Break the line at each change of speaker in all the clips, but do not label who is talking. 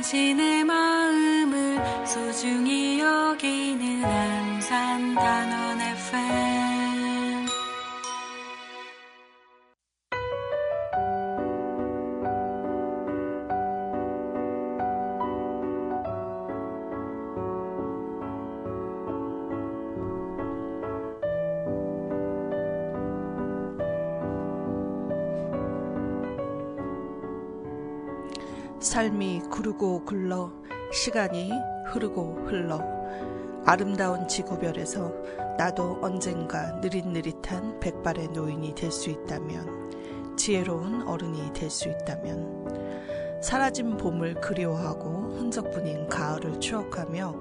당신의 마음을 소중히 여기는 안산 단원 FM.
삶이 구르고 굴러 시간이 흐르고 흘러 아름다운 지구별에서 나도 언젠가 느릿느릿한 백발의 노인이 될 수 있다면, 지혜로운 어른이 될 수 있다면, 사라진 봄을 그리워하고 흔적뿐인 가을을 추억하며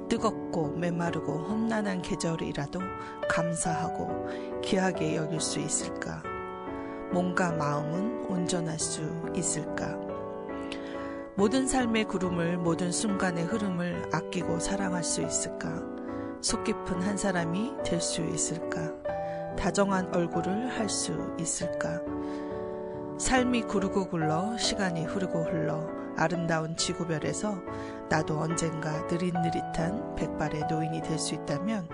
뜨겁고 메마르고 험난한 계절이라도 감사하고 귀하게 여길 수 있을까? 몸과 마음은 온전할 수 있을까? 모든 삶의 구름을, 모든 순간의 흐름을 아끼고 사랑할 수 있을까? 속 깊은 한 사람이 될 수 있을까? 다정한 얼굴을 할 수 있을까? 삶이 구르고 굴러 시간이 흐르고 흘러 아름다운 지구별에서 나도 언젠가 느릿느릿한 백발의 노인이 될 수 있다면,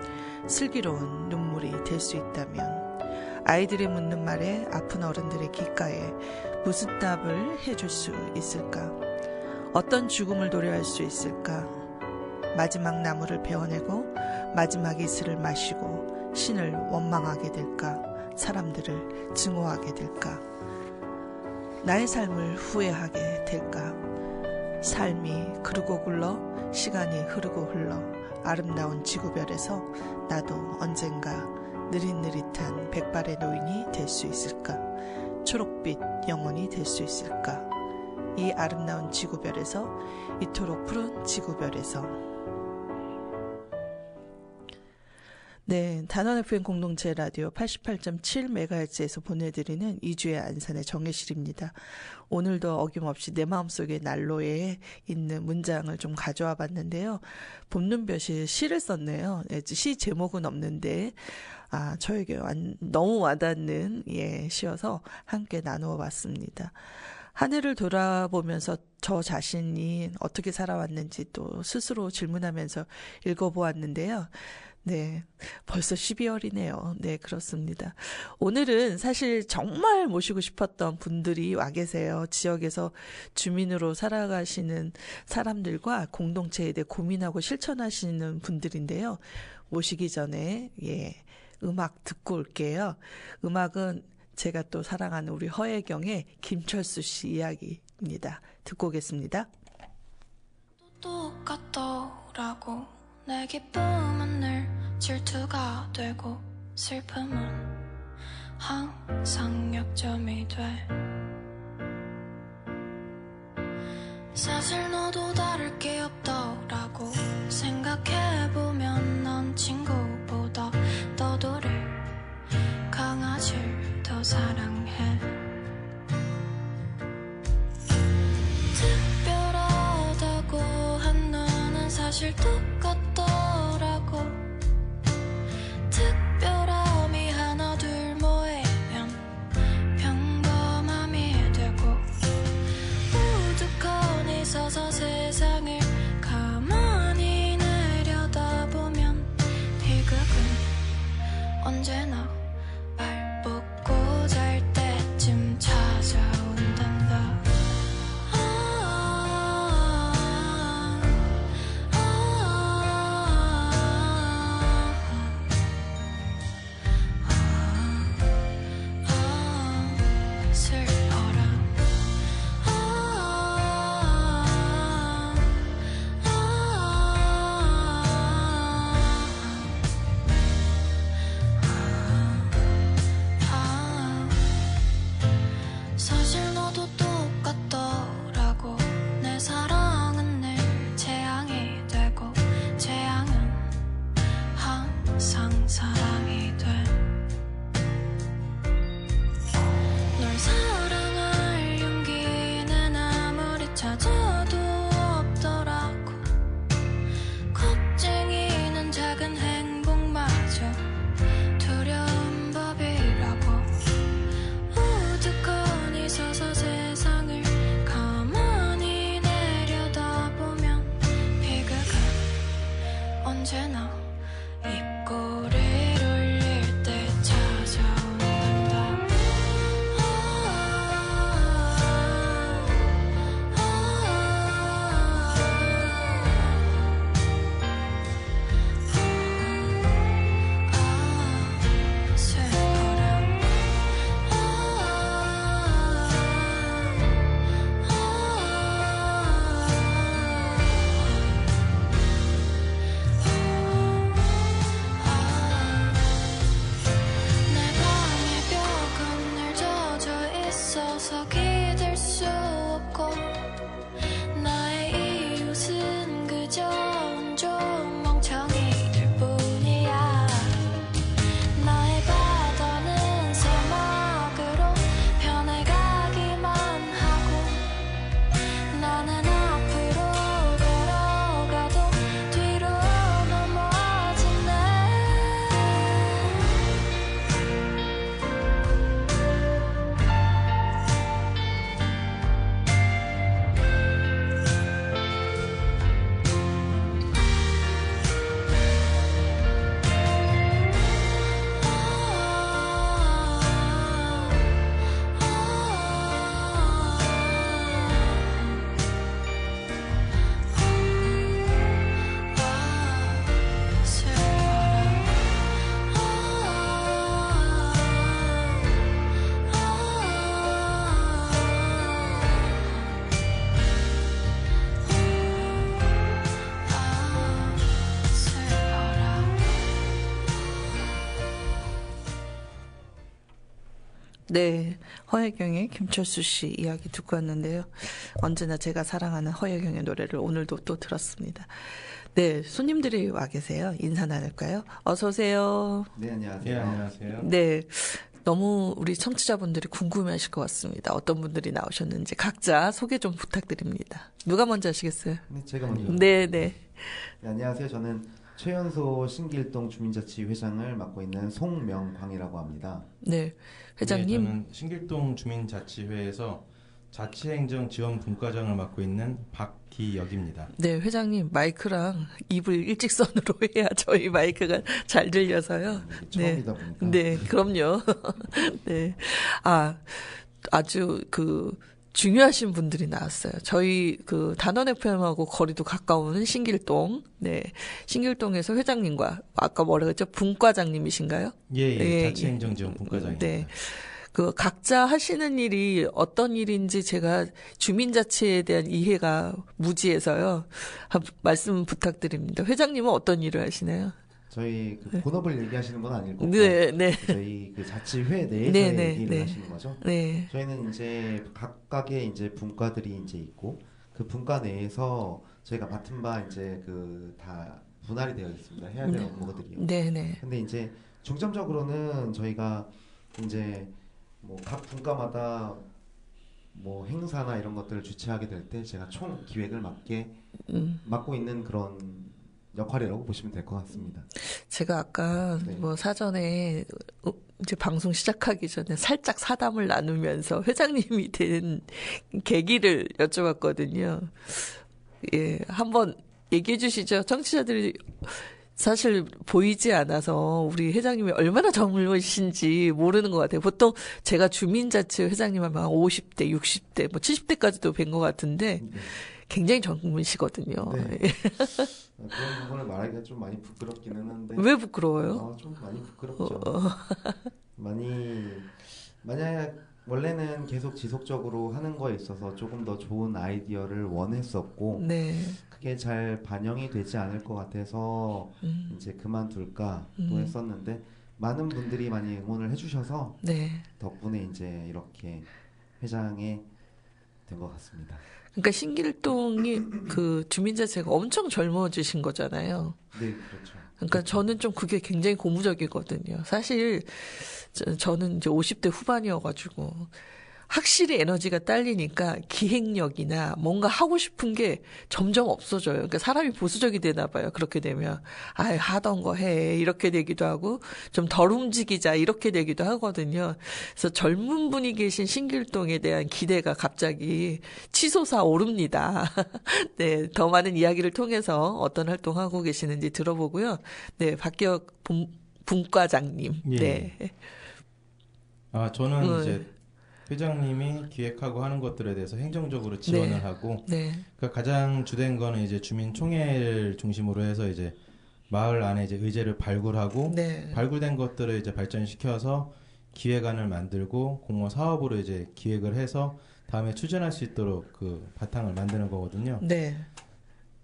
슬기로운 눈물이 될 수 있다면, 아이들이 묻는 말에 아픈 어른들의 귓가에 무슨 답을 해줄 수 있을까? 어떤 죽음을 노래할 수 있을까? 마지막 나무를 베어내고 마지막 이슬을 마시고 신을 원망하게 될까? 사람들을 증오하게 될까? 나의 삶을 후회하게 될까? 삶이 그르고 굴러 시간이 흐르고 흘러 아름다운 지구별에서 나도 언젠가 느릿느릿한 백발의 노인이 될 수 있을까? 초록빛 영혼이 될 수 있을까? 이 아름다운 지구별에서, 이토록 푸른 지구별에서. 네, 단원 FM 공동체 라디오 88.7MHz에서 보내드리는 이주의 안산의 정혜실입니다. 오늘도 어김없이 내 마음속의 난로에 있는 문장을 좀 가져와 봤는데요. 봄눈볕이 시를 썼네요. 시 제목은 없는데 저에게 너무 와닿는 시여서 함께 나누어 봤습니다. 한 해를 돌아보면서 저 자신이 어떻게 살아왔는지 또 스스로 질문하면서 읽어보았는데요. 네, 벌써 12월이네요. 네, 그렇습니다. 오늘은 사실 정말 모시고 싶었던 분들이 와 계세요. 지역에서 주민으로 살아가시는 사람들과 공동체에 대해 고민하고 실천하시는 분들인데요. 모시기 전에 음악 듣고 올게요. 음악은 제가 또 사랑하는 우리 허혜경의 김철수 씨 이야기입니다. 듣고 오겠습니다.
똑같더라고. 내 기쁨은 늘 질투가 되고 슬픔은 항상 약점이 돼. 사실 너도 다를 게 없더라고. 생각해보면 넌 친구보다 너도를 강아지를 더 사랑해. 특별하다고 한눈은 사실 똑같더라고. 특별함이 하나 둘 모이면 평범함이 되고, 우두커니 서서 세상을 가만히 내려다보면 희극은 언제나 발 뻗고 잘 때쯤 찾아온단다. 슬퍼라. 사실 너도 똑같더라고. 내 사랑은 늘 재앙이 되고 재앙은 항상 사랑이 돼. 널 사랑할 용기는 아무리 찾아도 없더라고. 겁쟁이는 작은 행복마저 두려운 법이라고. 우두커니 서서 세상을 수 없고 나의 이웃은 그저 온종 멍청이들 뿐이야. 나의 바다는 사막으로 변해가기만 하고 나는 앞으로 걸어가도 뒤로 넘어지네.
네, 허혜경의 김철수 씨 이야기 듣고 왔는데요. 언제나 제가 사랑하는 허혜경의 노래를 오늘도 또 들었습니다. 네, 손님들이 와 계세요. 인사 나눌까요? 어서 오세요.
네, 안녕하세요.
네, 안녕하세요.
네, 너무 우리 청취자분들이 궁금해하실 것 같습니다. 어떤 분들이 나오셨는지 각자 소개 좀 부탁드립니다. 누가 먼저 하시겠어요?
네, 제가 먼저.
네.
네, 안녕하세요. 저는 최연소 신길동 주민자치회장을 맡고 있는 송명광이라고 합니다.
네, 회장님.
네, 저는 신길동 주민자치회에서 자치행정지원분과장을 맡고 있는 박기혁입니다.
네, 회장님 마이크랑 입을 일직선으로 해야 저희 마이크가 잘 들려서요.
처음이다 보니까.
네, 그럼요. 네, 아주 중요하신 분들이 나왔어요. 저희 단원 FM하고 거리도 가까운 신길동, 네, 신길동에서 회장님과 아까 뭐라 그랬죠? 분과장님이신가요?
예, 자치행정지원분과장입니다.
네. 각자 하시는 일이 어떤 일인지 제가 주민자치에 대한 이해가 무지해서요. 말씀 부탁드립니다. 회장님은 어떤 일을 하시나요?
저희 본업을 얘기하시는 건 아니고,
네.
저희 자치회 내에서의 일을 하시는 거죠.
네.
저희는 이제 각각의 이제 분과들이 이제 있고, 그 분과 내에서 저희가 맡은 바 이제 다 분할이 되어 있습니다. 해야 될 업무들이요.
네.
근데 이제 중점적으로는 저희가 이제 각 분과마다 행사나 이런 것들을 주최하게 될 때 제가 총 기획을 맡고 있는 그런 역할이라고 보시면 될 것 같습니다.
제가 아까
네.
사전에 이제 방송 시작하기 전에 살짝 사담을 나누면서 회장님이 된 계기를 여쭤봤거든요. 예, 한번 얘기해 주시죠. 청취자들이 사실 보이지 않아서 우리 회장님이 얼마나 젊으신지 모르는 것 같아요. 보통 제가 주민자치 회장님 하면 50대, 60대, 70대까지도 뵌 것 같은데 굉장히 젊으시거든요.
네. 그런 부분을 말하기가 좀 많이 부끄럽기는 한데.
왜 부끄러워요?
좀 많이 부끄럽죠. 만약 원래는 계속 지속적으로 하는 거에 있어서 조금 더 좋은 아이디어를 원했었고,
네.
그게 잘 반영이 되지 않을 것 같아서 이제 그만둘까 또 했었는데, 많은 분들이 많이 응원을 해주셔서
네.
덕분에 이제 이렇게 회장이 된 것 같습니다.
그러니까 신길동이 주민자치가 엄청 젊어지신 거잖아요.
네, 그렇죠.
그러니까 저는 좀 그게 굉장히 고무적이거든요. 사실 저는 이제 50대 후반이어가지고 확실히 에너지가 딸리니까 기획력이나 뭔가 하고 싶은 게 점점 없어져요. 그러니까 사람이 보수적이 되나 봐요. 그렇게 되면 하던 거 해 이렇게 되기도 하고 좀 덜 움직이자 이렇게 되기도 하거든요. 그래서 젊은 분이 계신 신길동에 대한 기대가 갑자기 치솟아 오릅니다. 네, 더 많은 이야기를 통해서 어떤 활동하고 계시는지 들어보고요. 네, 박기혁 분과장님.
예.
네.
저는 이제 회장님이 기획하고 하는 것들에 대해서 행정적으로 지원을 하고, 그러니까 가장 주된 거는 이제 주민총회를 중심으로 해서 이제 마을 안에 이제 의제를 발굴하고, 발굴된 것들을 이제 발전시켜서 기획안을 만들고 공모 사업으로 이제 기획을 해서 다음에 추진할 수 있도록 그 바탕을 만드는 거거든요.
네.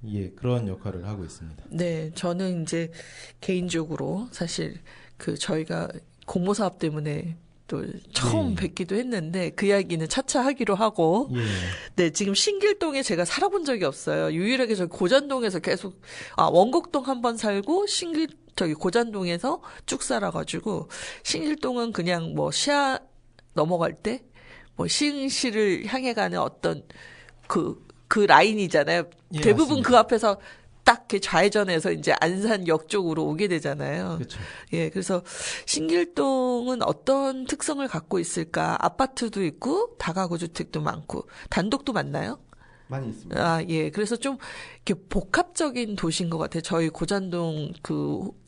예, 그런 역할을 하고 있습니다.
네, 저는 이제 개인적으로 사실 저희가 공모 사업 때문에 또 처음 뵙기도 했는데 그 이야기는 차차 하기로 하고 네 지금 신길동에 제가 살아본 적이 없어요. 유일하게 저 고잔동에서 계속 원곡동 한번 살고 저기 고잔동에서 쭉 살아가지고 신길동은 그냥 뭐 시야 넘어갈 때 뭐 시흥시를 향해 가는 어떤 그 라인이잖아요. 대부분 맞습니다. 그 앞에서 딱 좌회전해서 이제 안산역 쪽으로 오게 되잖아요.
그렇죠.
예, 그래서 신길동은 어떤 특성을 갖고 있을까? 아파트도 있고 다가구 주택도 많고 단독도 많나요?
많이 있습니다.
예. 그래서 좀 이렇게 복합적인 도시인 것 같아요. 저희 고잔동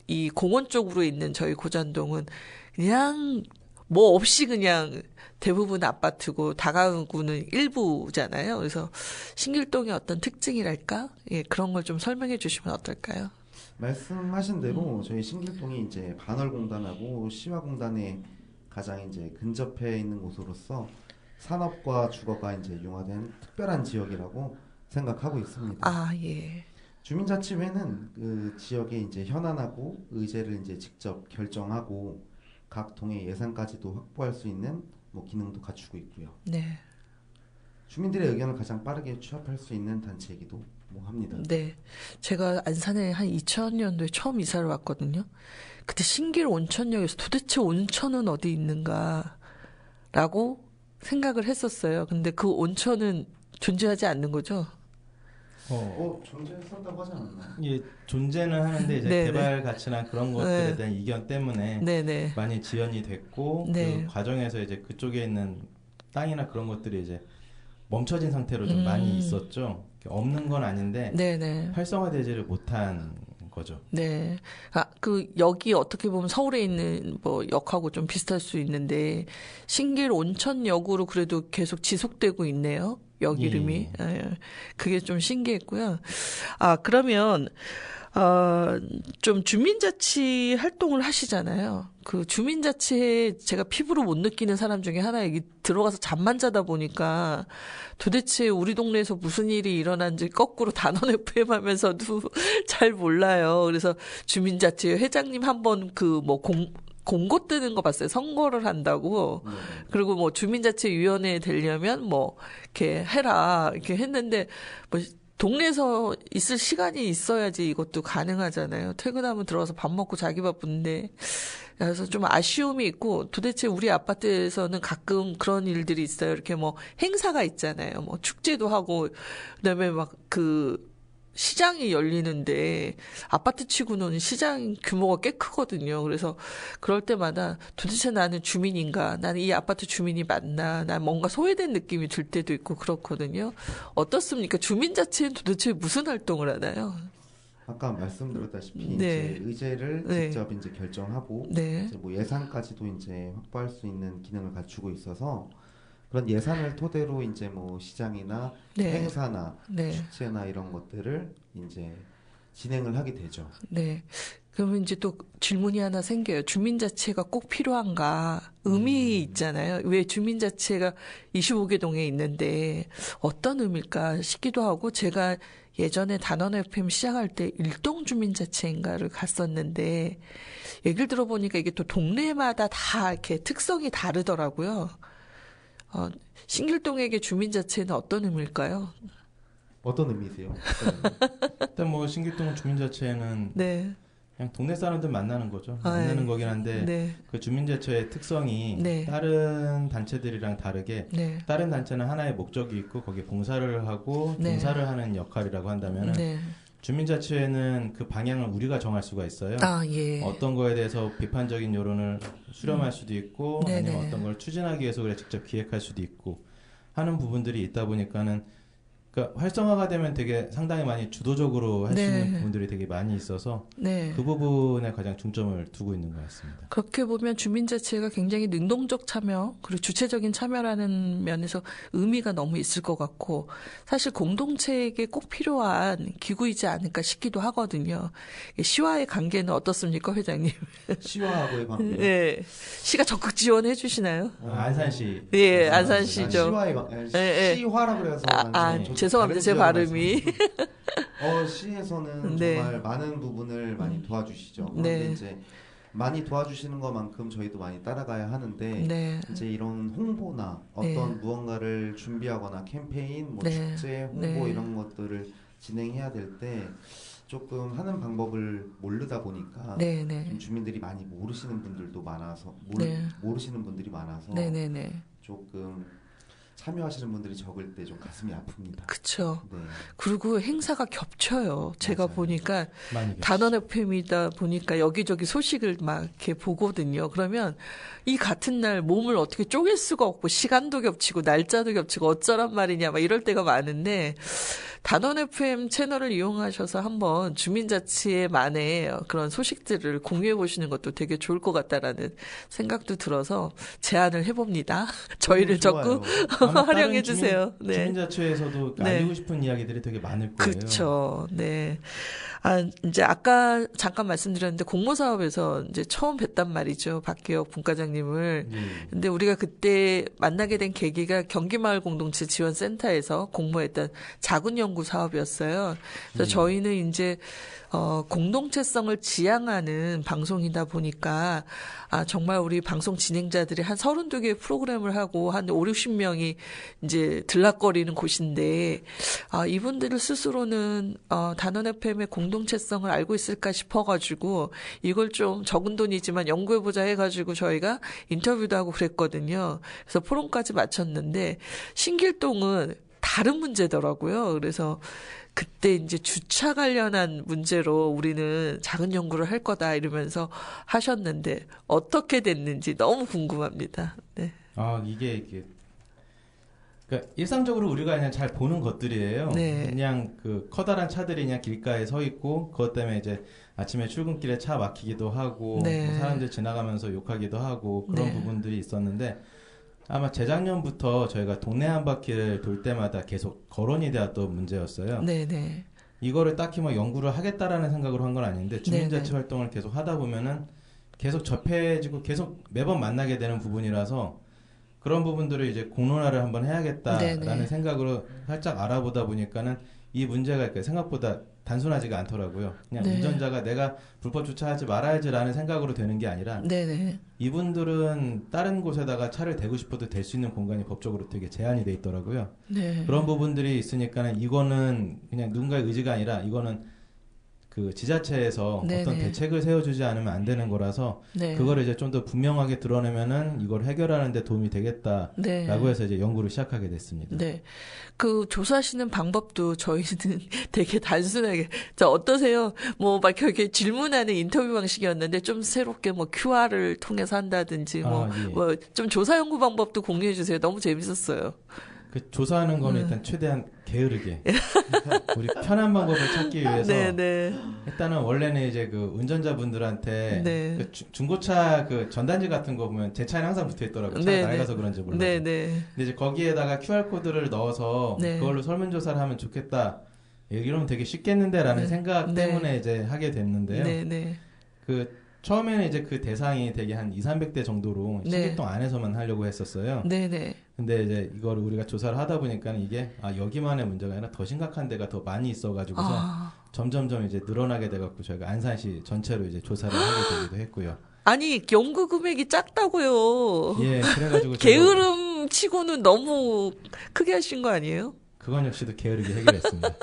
이 공원 쪽으로 있는 저희 고잔동은 그냥 뭐 없이 그냥 대부분 아파트고 다가구는 일부잖아요. 그래서 신길동의 어떤 특징이랄까? 예, 그런 걸 좀 설명해 주시면 어떨까요?
말씀하신 대로 저희 신길동이 이제 반월공단하고 시화공단에 가장 이제 근접해 있는 곳으로서 산업과 주거가 이제 융화된 특별한 지역이라고 생각하고 있습니다.
예.
주민자치회는 그 지역의 이제 현안하고 의제를 이제 직접 결정하고 각 동의 예산까지도 확보할 수 있는 뭐 기능도 갖추고 있고요.
네.
주민들의 의견을 가장 빠르게 취합할 수 있는 단체이기도 합니다.
네. 제가 안산에 한 2000년도에 처음 이사를 왔거든요. 그때 신길 온천역에서 도대체 온천은 어디 있는가라고 생각을 했었어요. 근데 그 온천은 존재하지 않는 거죠?
존재했었다고 하지 않았나요?
예, 존재는 하는데 이제 개발 가치나 그런 것들에 대한 이견 때문에 많이 지연이 됐고 그 과정에서 이제 그쪽에 있는 땅이나 그런 것들이 이제 멈춰진 상태로 좀 많이 있었죠. 없는 건 아닌데 활성화되지를 못한 거죠.
네. 여기 어떻게 보면 서울에 있는 뭐 역하고 좀 비슷할 수 있는데 신길 온천역으로 그래도 계속 지속되고 있네요. 역 이름이. 그게 좀 신기했고요. 그러면 좀 주민자치 활동을 하시잖아요. 그 주민자치에 제가 피부로 못 느끼는 사람 중에 하나 들어가서 잠만 자다 보니까 도대체 우리 동네에서 무슨 일이 일어난지 거꾸로 단원 FM 하면서도 잘 몰라요. 그래서 주민자치 회장님 한번 공고 뜨는 거 봤어요. 선거를 한다고. 그리고 뭐 주민자치위원회에 되려면 뭐 이렇게 해라 이렇게 했는데 뭐 동네에서 있을 시간이 있어야지 이것도 가능하잖아요. 퇴근하면 들어가서 밥 먹고 자기 바쁜데. 그래서 좀 아쉬움이 있고 도대체 우리 아파트에서는 가끔 그런 일들이 있어요. 이렇게 뭐 행사가 있잖아요. 뭐 축제도 하고 그다음에 막 시장이 열리는데 아파트 치고는 시장 규모가 꽤 크거든요. 그래서 그럴 때마다 도대체 나는 주민인가? 나는 이 아파트 주민이 맞나? 난 뭔가 소외된 느낌이 들 때도 있고 그렇거든요. 어떻습니까? 주민자치는 도대체 무슨 활동을 하나요?
아까 말씀드렸다시피 이제 의제를 직접 이제 결정하고 이제 뭐 예산까지도 이제 확보할 수 있는 기능을 갖추고 있어서 그런 예산을 토대로 이제 뭐 시장이나 행사나 축제나 이런 것들을 이제 진행을 하게 되죠.
네. 그러면 이제 또 질문이 하나 생겨요. 주민자치가 꼭 필요한가? 의미 있잖아요. 왜 주민자치가 25개 동에 있는데 어떤 의미일까 싶기도 하고 제가 예전에 단원 FM 시작할 때 일동 주민자치인가를 갔었는데 얘기를 들어보니까 이게 또 동네마다 다 이렇게 특성이 다르더라고요. 신길동에게 주민자치는 어떤 의미일까요?
어떤 의미세요?
일단 뭐 신길동 주민자치에는 그냥 동네 사람들 만나는 거죠. 만나는 거긴 한데 그 주민자치의 특성이 다른 단체들이랑 다르게 다른 단체는 하나의 목적이 있고 거기에 봉사를 하고 봉사를 하는 역할이라고 한다면 주민자치회는 그 방향을 우리가 정할 수가 있어요. 어떤 거에 대해서 비판적인 여론을 수렴할 수도 있고 아니면 어떤 걸 추진하기 위해서 그래 직접 기획할 수도 있고 하는 부분들이 있다 보니까는 그러니까 활성화가 되면 되게 상당히 많이 주도적으로 할 수 있는 부분들이 되게 많이 있어서 그 부분에 가장 중점을 두고 있는 것 같습니다.
그렇게 보면 주민자치가 굉장히 능동적 참여 그리고 주체적인 참여라는 면에서 의미가 너무 있을 것 같고 사실 공동체에게 꼭 필요한 기구이지 않을까 싶기도 하거든요. 시와의 관계는 어떻습니까, 회장님?
시와하고의 관계?
시가 적극 지원해 주시나요?
안산시.
안산시죠.
시화라 그래서
죄송합니다. 제 발음이.
시에서는 정말 많은 부분을 많이 도와주시죠. 그런데 이제 많이 도와주시는 것만큼 저희도 많이 따라가야 하는데
네.
이제 이런 홍보나 어떤
네.
무언가를 준비하거나 캠페인, 뭐
네.
축제, 홍보
네.
이런 것들을 진행해야 될 때 조금 하는 방법을 모르다 보니까
네, 네.
좀 주민들이 많이 모르시는 분들도 많아서
네.
모르시는 분들이 많아서
네, 네, 네.
조금 참여하시는 분들이 적을 때 좀 가슴이 아픕니다.
그쵸.
네.
그리고 행사가 겹쳐요. 제가
맞아요.
보니까
많이
단원 FM이다 보니까 여기저기 소식을 막 이렇게 보거든요. 그러면 이 같은 날 몸을 어떻게 쪼갤 수가 없고 시간도 겹치고 날짜도 겹치고 어쩌란 말이냐 막 이럴 때가 많은데 단원 FM 채널을 이용하셔서 한번 주민자치회만의 그런 소식들을 공유해 보시는 것도 되게 좋을 것 같다라는 생각도 들어서 제안을 해봅니다. 저희를 적극 활용해 주세요. 네.
주민자치회에서도
네.
알리고 싶은 이야기들이 되게 많을 거예요.
그렇죠. 네. 이제 아까 잠깐 말씀드렸는데 공모사업에서 이제 처음 뵀단 말이죠. 박기혁 분과장님을. 근데 우리가 그때 만나게 된 계기가 경기마을 공동체 지원센터에서 공모했던 작은 연구 사업이었어요. 그래서 저희는 이제 공동체성을 지향하는 방송이다 보니까 정말 우리 방송 진행자들이 한 32개의 프로그램을 하고 한 5, 60명이 이제 들락거리는 곳인데 이분들 스스로는 단원 FM의 공동체성을 알고 있을까 싶어가지고 이걸 좀 적은 돈이지만 연구해보자 해가지고 저희가 인터뷰도 하고 그랬거든요. 그래서 포럼까지 마쳤는데 신길동은 다른 문제더라고요. 그래서 그때 이제 주차 관련한 문제로 우리는 작은 연구를 할 거다 이러면서 하셨는데 어떻게 됐는지 너무 궁금합니다. 네.
이게 그러니까 일상적으로 우리가 그냥 잘 보는 것들이에요.
네.
그냥 그 커다란 차들이 그냥 길가에 서 있고 그것 때문에 이제 아침에 출근길에 차 막히기도 하고
네.
뭐 사람들 지나가면서 욕하기도 하고 그런
네.
부분들이 있었는데 아마 재작년부터 저희가 동네 한 바퀴를 돌 때마다 계속 거론이 되었던 문제였어요.
네네.
이거를 딱히 뭐 연구를 하겠다라는 생각으로 한 건 아닌데 주민자치
네네.
활동을 계속 하다 보면은 계속 접해지고 계속 매번 만나게 되는 부분이라서 그런 부분들을 이제 공론화를 한번 해야겠다라는
네네.
생각으로 살짝 알아보다 보니까는 이 문제가 생각보다 단순하지가 않더라고요. 그냥
네.
운전자가 내가 불법 주차하지 말아야지라는 생각으로 되는 게 아니라
네네.
이분들은 다른 곳에다가 차를 대고 싶어도 댈 수 있는 공간이 법적으로 되게 제한이 돼 있더라고요.
네.
그런 부분들이 있으니까는 이거는 그냥 누군가의 의지가 아니라 이거는 그 지자체에서
네네.
어떤 대책을 세워주지 않으면 안 되는 거라서
네.
그거를 이제 좀 더 분명하게 드러내면은 이걸 해결하는 데 도움이 되겠다라고
네.
해서 이제 연구를 시작하게 됐습니다.
네. 그 조사하시는 방법도 저희는 되게 단순하게 자 어떠세요? 뭐 막 이렇게 질문하는 인터뷰 방식이었는데 좀 새롭게 뭐 QR을 통해서 한다든지 뭐 좀 조사 연구 방법도 공유해 주세요. 너무 재밌었어요.
그 조사하는 거는 일단 최대한 게으르게 우리 편한 방법을 찾기 위해서
네네.
일단은 원래는 이제 그 운전자분들한테
네.
그 중고차 그 전단지 같은 거 보면 제 차에 항상 붙어 있더라고요. 차가
네네.
낡아서 그런지 몰라도.
네네.
근데 이제 거기에다가 QR 코드를 넣어서
네.
그걸로 설문조사를 하면 좋겠다. 이러면 되게 쉽겠는데라는
네.
생각
네.
때문에 이제 하게 됐는데요.
네네.
그 처음에는 이제 그 대상이 되게 한 200~300대 정도로
네.
신길동 안에서만 하려고 했었어요.
네네.
근데 이제 이걸 우리가 조사를 하다 보니까 이게 여기만의 문제가 아니라 더 심각한 데가 더 많이 있어가지고서 점점점 이제 늘어나게 돼갖고 저희가 안산시 전체로 이제 조사를 하게 되기도 했고요.
아니 연구 금액이 작다고요.
예, 그래가지고
게으름 치고는 너무 크게 하신 거 아니에요?
그건 역시도 게으르게 해결했습니다.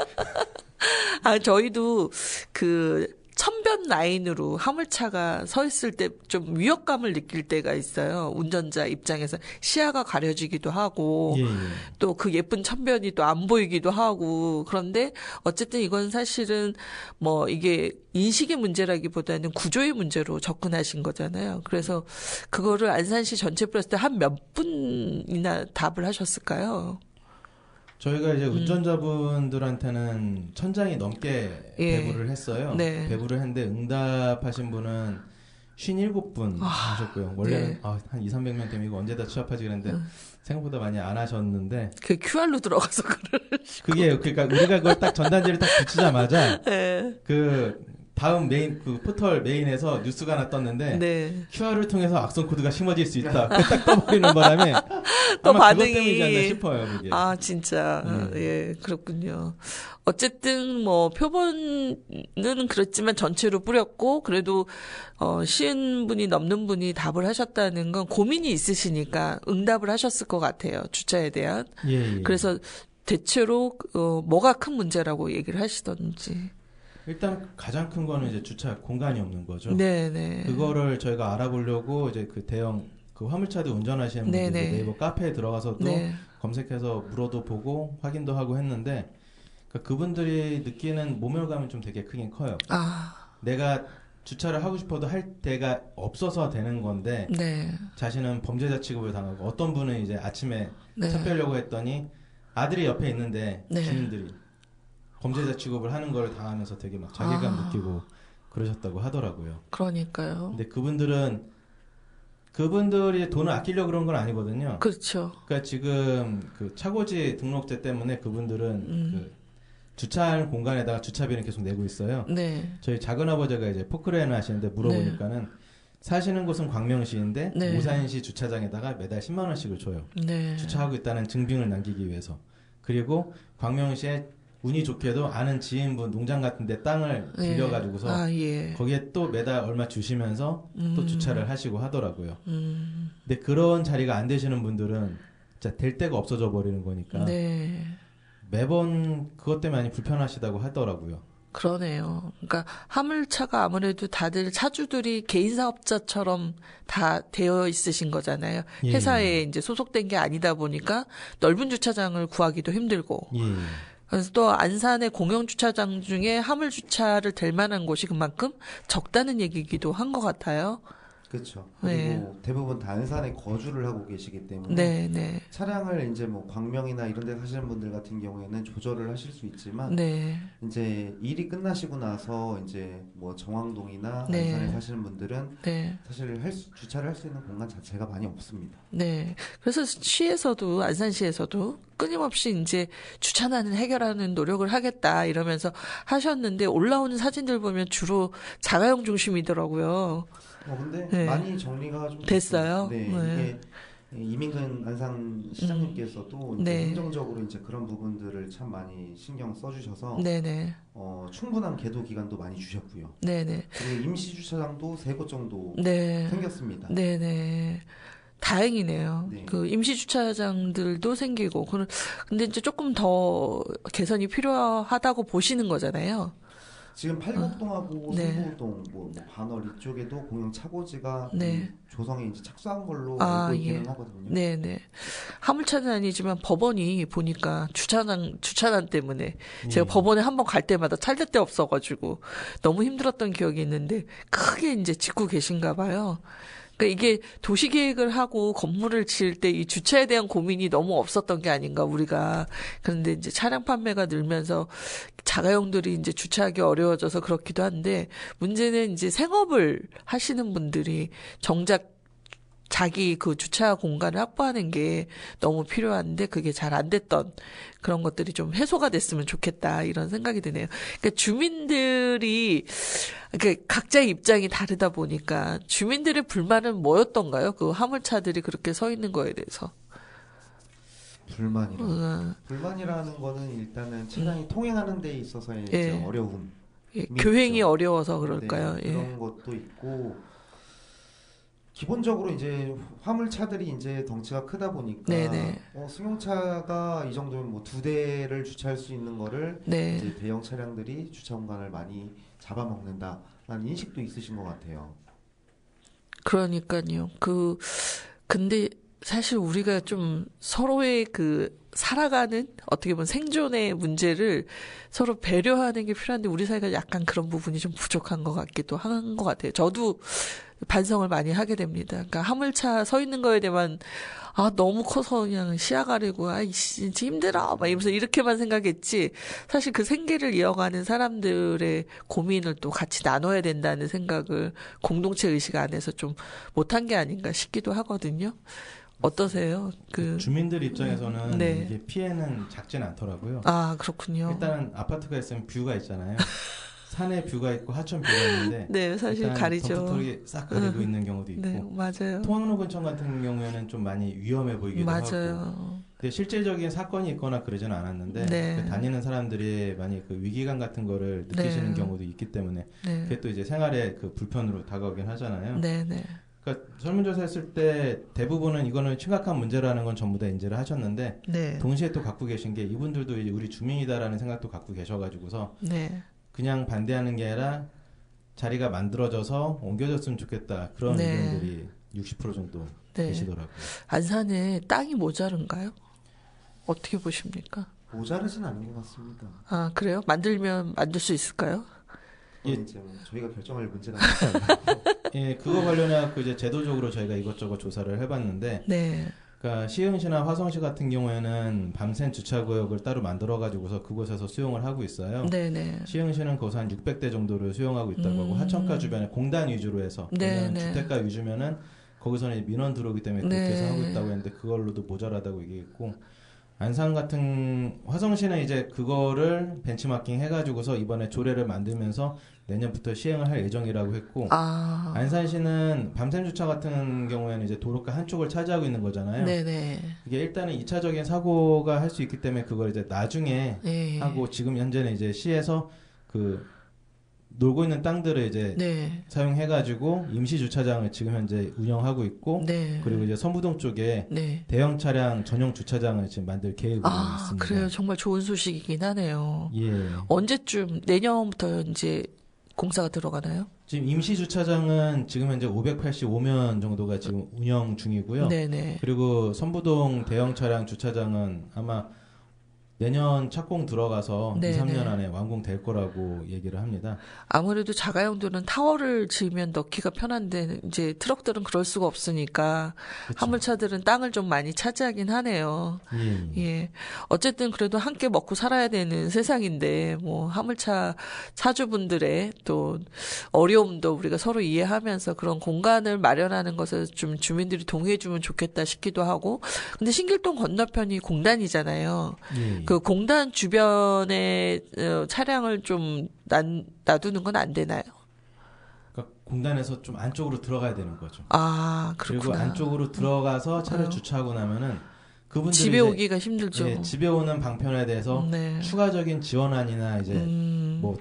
저희도 그 천변 라인으로 화물차가 서 있을 때 좀 위협감을 느낄 때가 있어요. 운전자 입장에서 시야가 가려지기도 하고
예, 예.
또 그 예쁜 천변이 또 안 보이기도 하고 그런데 어쨌든 이건 사실은 뭐 이게 인식의 문제라기보다는 구조의 문제로 접근하신 거잖아요. 그래서 그거를 안산시 전체 플러스 때 한 몇 분이나 답을 하셨을까요?
저희가 이제 운전자분들한테는 1000장이 넘게
예.
배부를 했어요.
네.
배부를 했는데 응답하신 분은 57분 하셨고요. 원래는
네.
한 200~300명 때문에 이거 언제 다 취업하지 그랬는데 생각보다 많이 안 하셨는데
그 QR로 들어가서 그러시고.
그게 그러니까 우리가 그걸 딱 전단지를 딱 붙이자마자
네.
그 다음 메인 그 포털 메인에서 뉴스가 하나 떴는데
네.
QR을 통해서 악성 코드가 심어질 수 있다. 딱 떠버리는 바람에
또
아마
반응이
그것 때문이지 않나 싶어요. 그게.
아 진짜 예 그렇군요. 어쨌든 뭐 표본은 그렇지만 전체로 뿌렸고 그래도 쉬운 분이 넘는 분이 답을 하셨다는 건 고민이 있으시니까 응답을 하셨을 것 같아요. 주차에 대한.
예.
그래서 대체로 뭐가 큰 문제라고 얘기를 하시던지.
일단 가장 큰 거는 이제 주차 공간이 없는 거죠.
네네.
그거를 저희가 알아보려고 이제 그 대형 그 화물차들 운전하시는 분들 네이버 카페에 들어가서도
네.
검색해서 물어도 보고 확인도 하고 했는데 그러니까 그분들이 느끼는 모멸감은 좀 되게 크긴 커요. 내가 주차를 하고 싶어도 할 데가 없어서 되는 건데
네.
자신은 범죄자 취급을 당하고 어떤 분은 이제 아침에
네.
차 빼려고 했더니 아들이 옆에 있는데
네.
주민들이 범죄자 취급을 하는 걸 당하면서 되게 막 자괴감 느끼고 그러셨다고 하더라고요.
그러니까요.
근데 그분들이 돈을 아끼려고 그런 건 아니거든요.
그렇죠.
그러니까 지금 그 차고지 등록제 때문에 그분들은 그 주차할 공간에다가 주차비는 계속 내고 있어요.
네.
저희 작은아버지가 이제 포크레인 하시는데 물어보니까는 사시는 곳은 광명시인데
네.
오산시 주차장에다가 매달 10만 원씩을 줘요.
네.
주차하고 있다는 증빙을 남기기 위해서. 그리고 광명시에 운이 좋게도 아는 지인분 농장 같은 데 땅을 빌려가지고서
예.
거기에 또 매달 얼마 주시면서 또 주차를 하시고 하더라고요.
근데
근데 그런 자리가 안 되시는 분들은 진짜 될 데가 없어져 버리는 거니까
네.
매번 그것 때문에 많이 불편하시다고 하더라고요.
그러네요. 그러니까 화물차가 아무래도 다들 차주들이 개인 사업자처럼 다 되어 있으신 거잖아요.
예.
회사에 이제 소속된 게 아니다 보니까 넓은 주차장을 구하기도 힘들고.
예.
그래서 또 안산의 공영 주차장 중에 화물 주차를 될 만한 곳이 그만큼 적다는 얘기이기도 한 것 같아요.
그렇죠. 그리고
네.
대부분 다 안산에 거주를 하고 계시기 때문에
네, 네.
차량을 이제 뭐 광명이나 이런 데 사시는 분들 같은 경우에는 조절을 하실 수 있지만
네.
이제 일이 끝나시고 나서 이제 뭐 정왕동이나
네.
안산에 사시는 분들은
네.
사실 주차를 할 수 있는 공간 자체가 많이 없습니다.
네. 그래서 시에서도, 안산시에서도 끊임없이 이제 주차난을 해결하는 노력을 하겠다 이러면서 하셨는데 올라오는 사진들 보면 주로 자가용 중심이더라고요.
근데
네.
많이 정리가 좀
됐어요?
네.
네.
이게 이민근 안산 시장님께서도 이제
네.
행정적으로 이제 그런 부분들을 참 많이 신경 써주셔서
네네.
충분한 계도 기간도 많이 주셨고요.
네네.
그리고 임시 주차장도 3곳 정도
네.
생겼습니다.
네네. 다행이네요.
네.
그 임시 주차장들도 생기고. 근데 이제 조금 더 개선이 필요하다고 보시는 거잖아요.
지금 팔곡동하고
네.
승부동, 뭐 반월 이쪽에도 공영 차고지가
네.
조성에 이제 착수한 걸로 알고 있기는 하거든요.
네네. 화물차는 아니지만 법원이 보니까 주차난 때문에 제가 법원에 한번 갈 때마다 찾을 데 없어가지고 너무 힘들었던 기억이 있는데 크게 이제 짓고 계신가 봐요. 그러니까 이게 도시계획을 하고 건물을 지을 때 이 주차에 대한 고민이 너무 없었던 게 아닌가 우리가. 그런데 이제 차량 판매가 늘면서 자가용들이 이제 주차하기 어려워져서 그렇기도 한데 문제는 이제 생업을 하시는 분들이 정작 자기 그 주차 공간을 확보하는 게 너무 필요한데 그게 잘 안 됐던 그런 것들이 좀 해소가 됐으면 좋겠다 이런 생각이 드네요. 그러니까 주민들이 그러니까 각자의 입장이 다르다 보니까 주민들의 불만은 뭐였던가요? 그 화물차들이 그렇게 서 있는 거에 대해서.
불만이라는 거는 일단은 차량이 통행하는 데 있어서의 이제 어려움.
교행이 어려워서 그럴까요?
네, 그런 것도 있고 기본적으로 이제 화물차들이 이제 덩치가 크다 보니까 승용차가 이 정도면 뭐 2대를 주차할 수 있는 거를 이제 대형 차량들이 주차 공간을 많이 잡아먹는다라는 인식도 있으신 것 같아요.
그러니까요. 근데 사실 우리가 좀 서로의 그 살아가는 어떻게 보면 생존의 문제를 서로 배려하는 게 필요한데 우리 사회가 약간 그런 부분이 좀 부족한 것 같기도 한 것 같아요. 저도 반성을 많이 하게 됩니다. 그러니까 화물차 서 있는 거에 대한 너무 커서 그냥 시야 가리고 진짜 힘들어 막 이러면서 이렇게만 생각했지 사실 그 생계를 이어가는 사람들의 고민을 또 같이 나눠야 된다는 생각을 공동체 의식 안에서 좀 못한 게 아닌가 싶기도 하거든요. 어떠세요?
주민들 입장에서는 이게 피해는 작진 않더라고요.
그렇군요.
일단 아파트가 있으면 뷰가 있잖아요. 산에 뷰가 있고 하천 뷰가 있는데
네, 사실 가리죠.
덤프트럭이 싹 가리고 있는 경우도 있고.
네, 맞아요.
통학로근천 같은 경우에는 좀 많이 위험해 보이기도
맞아요.
하고. 근데 실질적인 사건이 있거나 그러지는 않았는데
네.
다니는 사람들이 많이 그 위기감 같은 거를 느끼시는
네.
경우도 있기 때문에
네.
그게 또 이제 생활의 그 불편으로 다가오긴 하잖아요.
네, 네.
그러니까 설문조사했을 때 대부분은 이거는 심각한 문제라는 건 전부 다 인지를 하셨는데
네.
동시에 또 갖고 계신 게 이분들도 이제 우리 주민이다라는 생각도 갖고 계셔가지고서
네.
그냥 반대하는 게 아니라 자리가 만들어져서 옮겨졌으면 좋겠다 그런
네.
의견들이 60% 정도
네.
계시더라고요.
안산에 땅이 모자른가요? 어떻게 보십니까?
모자르진 않은 것 같습니다.
아, 그래요? 만들면 만들 수 있을까요?
예, 이제 뭐 저희가 결정할 문제가 아니고.
예, 그거 관련해서 이제 제도적으로 저희가 이것저것 조사를 해봤는데,
네.
그러니까 시흥시나 화성시 같은 경우에는 밤샘 주차구역을 따로 만들어가지고서 그곳에서 수용을 하고 있어요.
네네.
시흥시는 거기서 한 600대 정도를 수용하고 있다고 하고 하천가 주변에 공단 위주로 해서
네네.
주택가 위주면은 거기서는 민원 들어오기 때문에 그렇게 해서
네.
하고 있다고 했는데 그걸로도 모자라다고 얘기했고 안산 같은 화성시는 이제 그거를 벤치마킹 해가지고서 이번에 조례를 만들면서 내년부터 시행을 할 예정이라고 했고
아.
안산시는 밤샘 주차 같은 경우에는 이제 도로가 한쪽을 차지하고 있는 거잖아요.
네네.
이게 일단은 2차적인 사고가 할 수 있기 때문에 그걸 이제 나중에
네.
하고 지금 현재는 이제 시에서 그 놀고 있는 땅들을 이제
네.
사용해가지고 임시 주차장을 지금 현재 운영하고 있고
네.
그리고 이제 선부동 쪽에
네.
대형 차량 전용 주차장을 지금 만들 계획으로 있습니다.
그래요. 정말 좋은 소식이긴 하네요.
예.
언제쯤 내년부터 이제 공사가 들어가나요?
지금 임시 주차장은 지금 현재 585면 정도가 지금 운영 중이고요.
네네.
그리고 선부동 대형 차량 주차장은 아마 내년 착공 들어가서
네네.
2-3년 안에 완공될 거라고 얘기를 합니다.
아무래도 자가용들은 타워를 지으면 넣기가 편한데 이제 트럭들은 그럴 수가 없으니까
그쵸.
화물차들은 땅을 좀 많이 차지하긴 하네요. 예. 어쨌든 그래도 함께 먹고 살아야 되는 세상인데 뭐 화물차 차주분들의 또 어려움도 우리가 서로 이해하면서 그런 공간을 마련하는 것을 좀 주민들이 동의해 주면 좋겠다 싶기도 하고 근데 신길동 건너편이 공단이잖아요. 그 공단 주변에 차량을 좀 놔두는 건 안 되나요?
그러니까 공단에서 좀 안쪽으로 들어가야 되는 거죠.
아, 그렇구나.
그리고 안쪽으로 들어가서 차를 주차하고 나면은 그분들이
집에 오기가 힘들죠.
네, 집에 오는 방편에 대해서
네.
추가적인 지원안이나 이제 뭐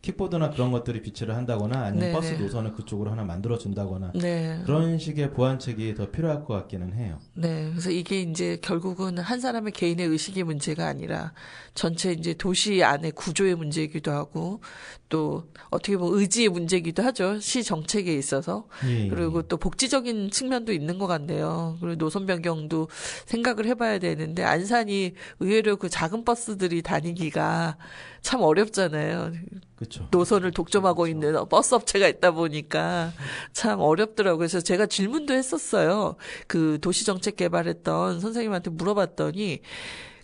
킥보드나 그런 것들이 비치를 한다거나 아니면
네네.
버스 노선을 그쪽으로 하나 만들어 준다거나
네.
그런 식의 보완책이 더 필요할 것 같기는 해요.
네. 그래서 이게 이제 결국은 한 사람의 개인의 의식의 문제가 아니라 전체 이제 도시 안의 구조의 문제이기도 하고 또 어떻게 보면 의지의 문제이기도 하죠. 시 정책에 있어서.
예.
그리고 또 복지적인 측면도 있는 것 같네요. 그리고 노선 변경도 생각을 해봐야 되는데 안산이 의외로 그 작은 버스들이 다니기가 참 어렵잖아요.
그렇죠.
노선을 독점하고 있는 버스 업체가 있다 보니까 참 어렵더라고요. 그래서 제가 질문도 했었어요. 그 도시정책 개발했던 선생님한테 물어봤더니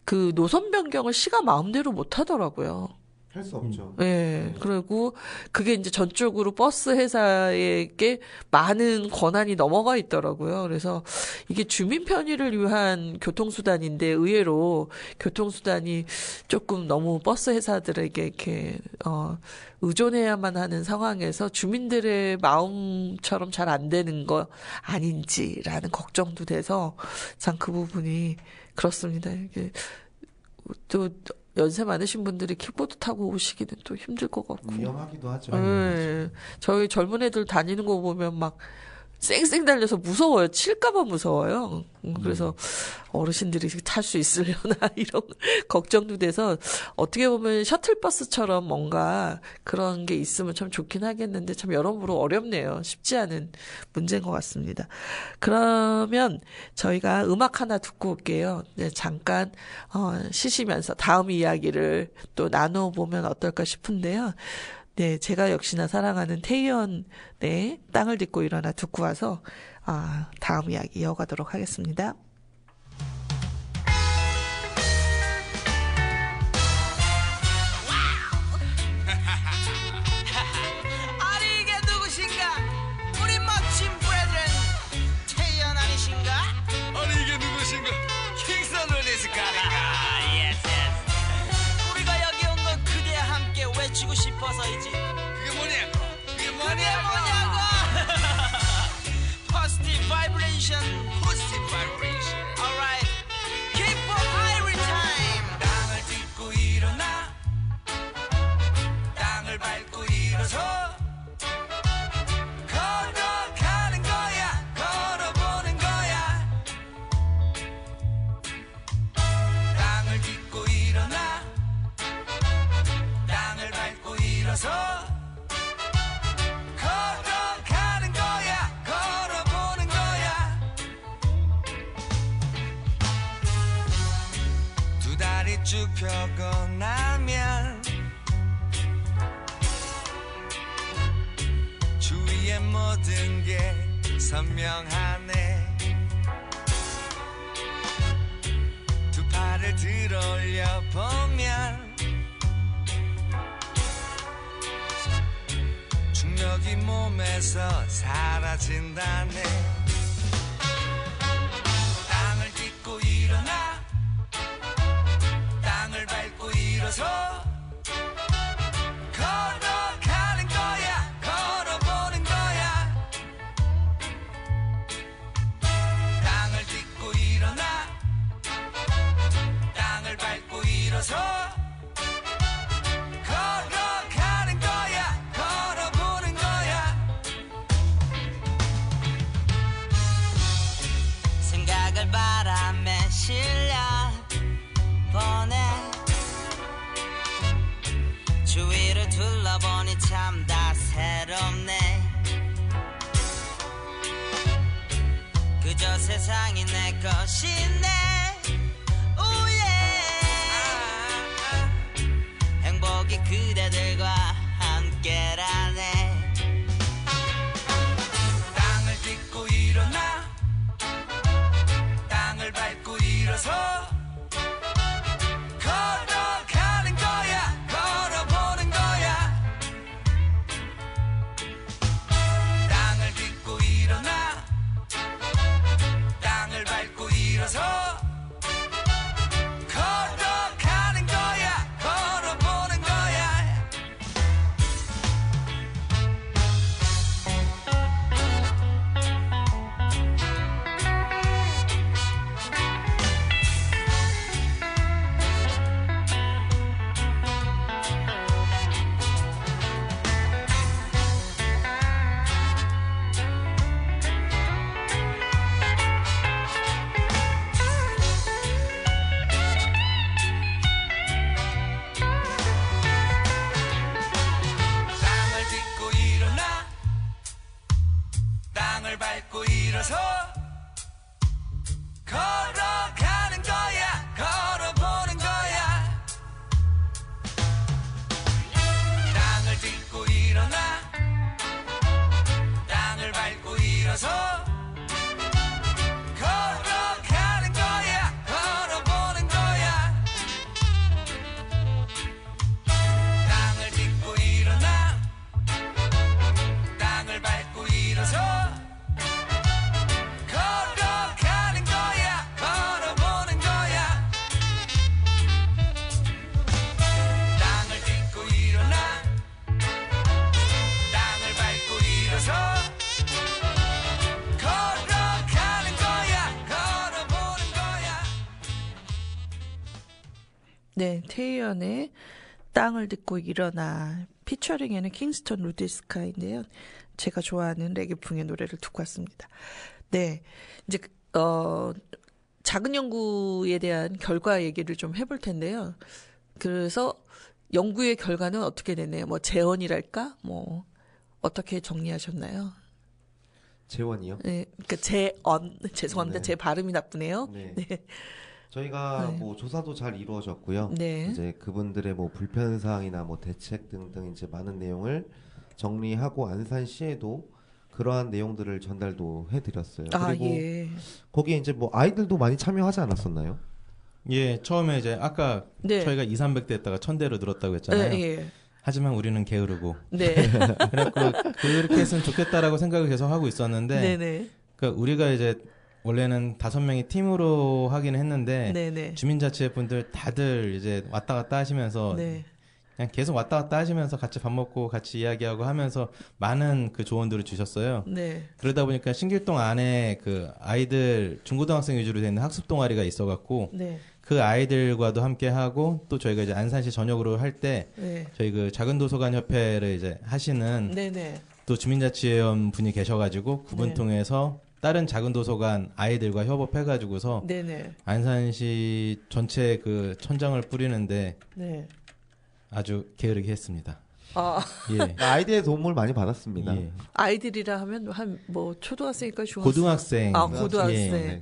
그 노선 변경을 시가 마음대로 못 하더라고요.
할 수 없죠.
네. 그리고 그게 이제 전적으로 버스 회사에게 많은 권한이 넘어가 있더라고요. 그래서 이게 주민 편의를 위한 교통수단인데 의외로 교통수단이 조금 너무 버스 회사들에게 이렇게, 의존해야만 하는 상황에서 주민들의 마음처럼 잘 안 되는 거 아닌지라는 걱정도 돼서 참 그 부분이 그렇습니다. 이게 또 연세 많으신 분들이 킥보드 타고 오시기는 또 힘들 것 같고.
위험하기도 하죠.
네. 저희 젊은 애들 다니는 거 보면 막 쌩쌩 달려서 무서워요. 칠까봐 무서워요. 그래서 어르신들이 탈 수 있으려나 이런 걱정도 돼서 어떻게 보면 셔틀버스처럼 뭔가 그런 게 있으면 참 좋긴 하겠는데 참 여러모로 어렵네요. 쉽지 않은 문제인 것 같습니다. 그러면 저희가 음악 하나 듣고 올게요. 네, 잠깐 쉬시면서 다음 이야기를 또 나눠보면 어떨까 싶은데요. 네, 제가 역시나 사랑하는 태희연의 땅을 딛고 일어나 듣고 와서 다음 이야기 이어가도록 하겠습니다.
아니 이게 누구신가? 우리 멋진 브레드렌 태연 아니신가?
아니 이게 누구신가? 킹선 르디스카가
우리가 여기 온 건 그대와 함께 외치고 싶어서이지. 일어서 걸어가는 거야 걸어보는 거야 두 다리 쭉 펴고 나면 주위의 모든 게 선명하네 두 팔을 들어 올려 보면 중력이 몸에서 사라진다네 땅을 딛고 일어나 땅을 밟고 일어서 걸어가는 거야 걸어보는 거야 땅을 딛고 일어나 땅을 밟고 일어서 걸어가는 거야 걸어보는 거야 생각을 바람에 실려 보내 주위를 둘러보니 참 다 새롭네 그저 세상이 내 것이네 오예 행복이 그대들과 함께라네 땅을 딛고 일어나 땅을 밟고 일어서 걸어가는 거야 걸어보는 거야 땅을 딛고 일어나 땅을 밟고 일어서 걸어가는 거야 걸어보는 거야 땅을 딛고 일어나 땅을 밟고 일어서 걸어가는 거야 걸어보는 거야 땅을 딛고 일어나 땅을 밟고 일어서 걸어가는 거야 걸어보는 거야 땅을 딛고 일어나 땅을 밟고 일어서 걸어가는 거야 걸어보는 거야 땅을 딛고 일어나 땅을 밟고 일어서 걸어가는 거야 걸어보는 거야
네, 태연의 땅을 딛고 일어나 피처링에는 킹스턴 루디스카인데요. 제가 좋아하는 레게풍의 노래를 듣고 왔습니다. 네, 이제 작은 연구에 대한 결과 얘기를 좀 해볼 텐데요. 그래서 연구의 결과는 어떻게 되네요? 뭐 재원이랄까? 뭐 어떻게 정리하셨나요?
재원이요?
네, 그러니까 재언 죄송합니다.
네.
제 발음이 나쁘네요.
네.
네.
저희가
네.
뭐 조사도 잘 이루어졌고요.
네.
이제 그분들의 뭐 불편 사항이나 뭐 대책 등등 이제 많은 내용을 정리하고 안산시에도 그러한 내용들을 전달도 해드렸어요. 그리고
예.
거기에 이제 뭐 아이들도 많이 참여하지 않았었나요?
예, 처음에 이제 아까
네.
저희가 200~300대 했다가 1000대로 늘었다고 했잖아요.
예.
하지만 우리는 게으르고
네.
그래갖고 그렇게 했으면 좋겠다라고 생각을 계속 하고 있었는데
네네.
그러니까 우리가 이제 원래는 5명이 팀으로 하긴 했는데
네네.
주민자치회 분들 다들 이제 왔다 갔다 하시면서
네.
그냥 계속 왔다 갔다 하시면서 같이 밥 먹고 같이 이야기하고 하면서 많은 그 조언들을 주셨어요.
네.
그러다 보니까 신길동 안에 그 아이들 중고등학생 위주로 되는 학습 동아리가 있어갖고
네.
그 아이들과도 함께 하고 또 저희가 이제 안산시 전역으로 할 때
네.
저희 그 작은 도서관 협회를 이제 하시는
네네.
또 주민자치회원 분이 계셔가지고 그분
네.
통해서 다른 작은 도서관 아이들과 협업해가지고서
네네.
안산시 전체 그 천장을 뿌리는데
네.
아주 게으르게 했습니다. 예.
아이들의 도움을 많이 받았습니다.
예.
아이들이라 하면 한 뭐 초등학생일까 중학생?
고등학생.
고등학생.
예.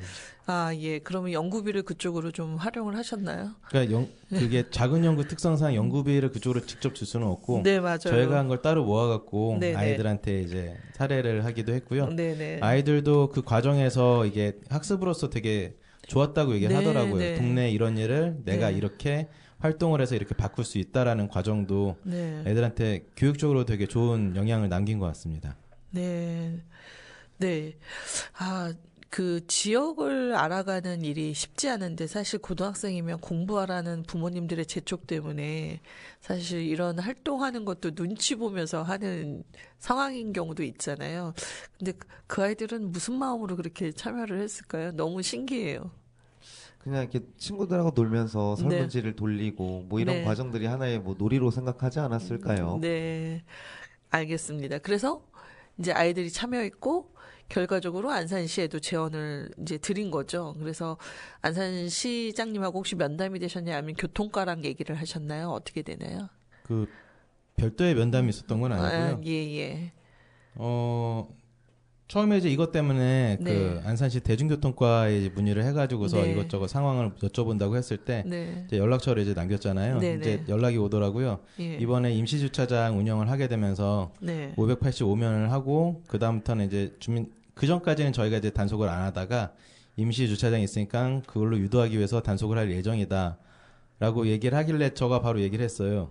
예. 그러면 연구비를 그쪽으로 좀 활용을 하셨나요?
그러니까 그게 작은 연구 특성상 연구비를 그쪽으로 직접 줄 수는 없고,
네, 맞아요.
저희가 한 걸 따로 모아갖고
네네.
아이들한테 이제 사례를 하기도 했고요.
네네.
아이들도 그 과정에서 이게 학습으로서 되게 좋았다고 얘기하더라고요.
네.
동네 이런 일을 내가
네.
이렇게 활동을 해서 이렇게 바꿀 수 있다라는 과정도
네.
애들한테 교육적으로 되게 좋은 영향을 남긴 것 같습니다.
네. 네. 그 지역을 알아가는 일이 쉽지 않은데 사실 고등학생이면 공부하라는 부모님들의 재촉 때문에 사실 이런 활동하는 것도 눈치 보면서 하는 상황인 경우도 있잖아요. 근데 그 아이들은 무슨 마음으로 그렇게 참여를 했을까요? 너무 신기해요.
그냥 이렇게 친구들하고 놀면서 설문지를 돌리고 뭐 이런
네.
과정들이 하나의 뭐 놀이로 생각하지 않았을까요?
네. 알겠습니다. 그래서 이제 아이들이 참여했고 결과적으로 안산시에도 제언을 이제 드린 거죠. 그래서 안산시장님하고 혹시 면담이 되셨냐 아니면 교통과랑 얘기를 하셨나요? 어떻게 되나요?
그 별도의 면담이 있었던 건 아니고요.
예.
처음에 이제 이것 때문에
네.
그 안산시 대중교통과에 이제 문의를 해가지고서
네.
이것저것 상황을 여쭤본다고 했을 때
네.
이제 연락처를 이제 남겼잖아요.
네,
이제
네.
연락이 오더라고요.
예.
이번에 임시주차장 운영을 하게 되면서
네.
585면을 하고 그 다음부터는 이제 그 전까지는 저희가 이제 단속을 안 하다가 임시주차장이 있으니까 그걸로 유도하기 위해서 단속을 할 예정이다라고 얘기를 하길래 저가 바로 얘기를 했어요.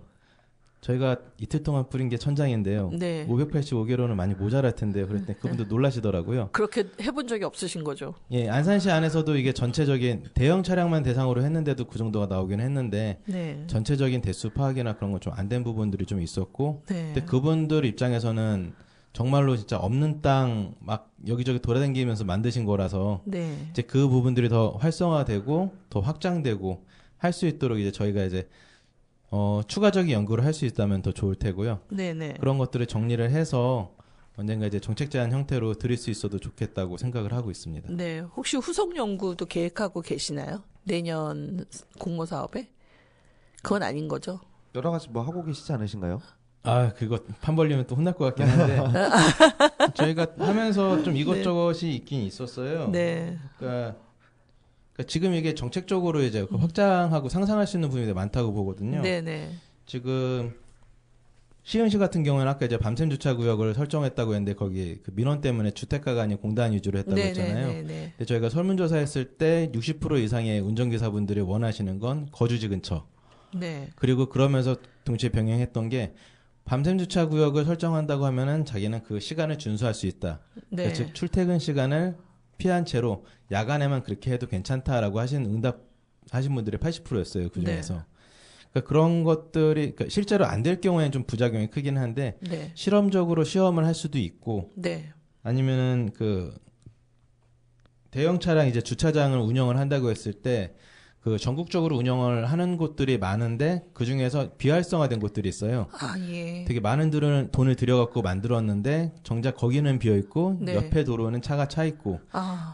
저희가 이틀 동안 뿌린 게 천장인데요.
네.
585개로는 많이 모자랄 텐데요. 그랬더니 그분도 놀라시더라고요.
그렇게 해본 적이 없으신 거죠?
예, 안산시 안에서도 이게 전체적인 대형 차량만 대상으로 했는데도 그 정도가 나오긴 했는데
네.
전체적인 대수 파악이나 그런 거 좀 안 된 부분들이 좀 있었고
네.
근데 그분들 입장에서는 정말로 진짜 없는 땅 막 여기저기 돌아다니면서 만드신 거라서
네.
이제 그 부분들이 더 활성화되고 더 확장되고 할 수 있도록 이제 저희가 이제 추가적인 연구를 할 수 있다면 더 좋을 테고요.
네네.
그런 것들을 정리를 해서 언젠가 이제 정책 제안 형태로 드릴 수 있어도 좋겠다고 생각을 하고 있습니다.
네. 혹시 후속 연구도 계획하고 계시나요? 내년 공모 사업에? 그건 아닌 거죠?
여러 가지 뭐 하고 계시지 않으신가요?
그거 판 벌리면 또 혼날 것 같긴 한데 저희가 하면서 좀 이것저것이 있긴 있었어요.
네.
그러니까 지금 이게 정책적으로 이제 확장하고 상상할 수 있는 부분이 많다고 보거든요.
네네.
지금 시흥시 같은 경우는 아까 이제 밤샘 주차 구역을 설정했다고 했는데 거기 그 민원 때문에 주택가가 아닌 공단 위주로 했다고 했잖아요.
네네네.
근데 저희가 설문조사했을 때 60% 이상의 운전기사분들이 원하시는 건 거주지 근처.
네.
그리고 그러면서 동시에 병행했던 게 밤샘 주차 구역을 설정한다고 하면은 자기는 그 시간을 준수할 수 있다.
네.
그러니까 즉 출퇴근 시간을 피한 채로 야간에만 그렇게 해도 괜찮다라고 응답하신 분들이 80%였어요. 그 중에서.
네.
그러니까 그런 것들이 그러니까 실제로 안 될 경우에는 좀 부작용이 크긴 한데
네.
실험적으로 시험을 할 수도 있고
네.
아니면은 그 대형 차량 이제 주차장을 운영을 한다고 했을 때 그 전국적으로 운영을 하는 곳들이 많은데 그 중에서 비활성화된 곳들이 있어요.
예.
되게 많은 돈을 들여갖고 만들었는데 정작 거기는 비어 있고
네.
옆에 도로는 차가 차 있고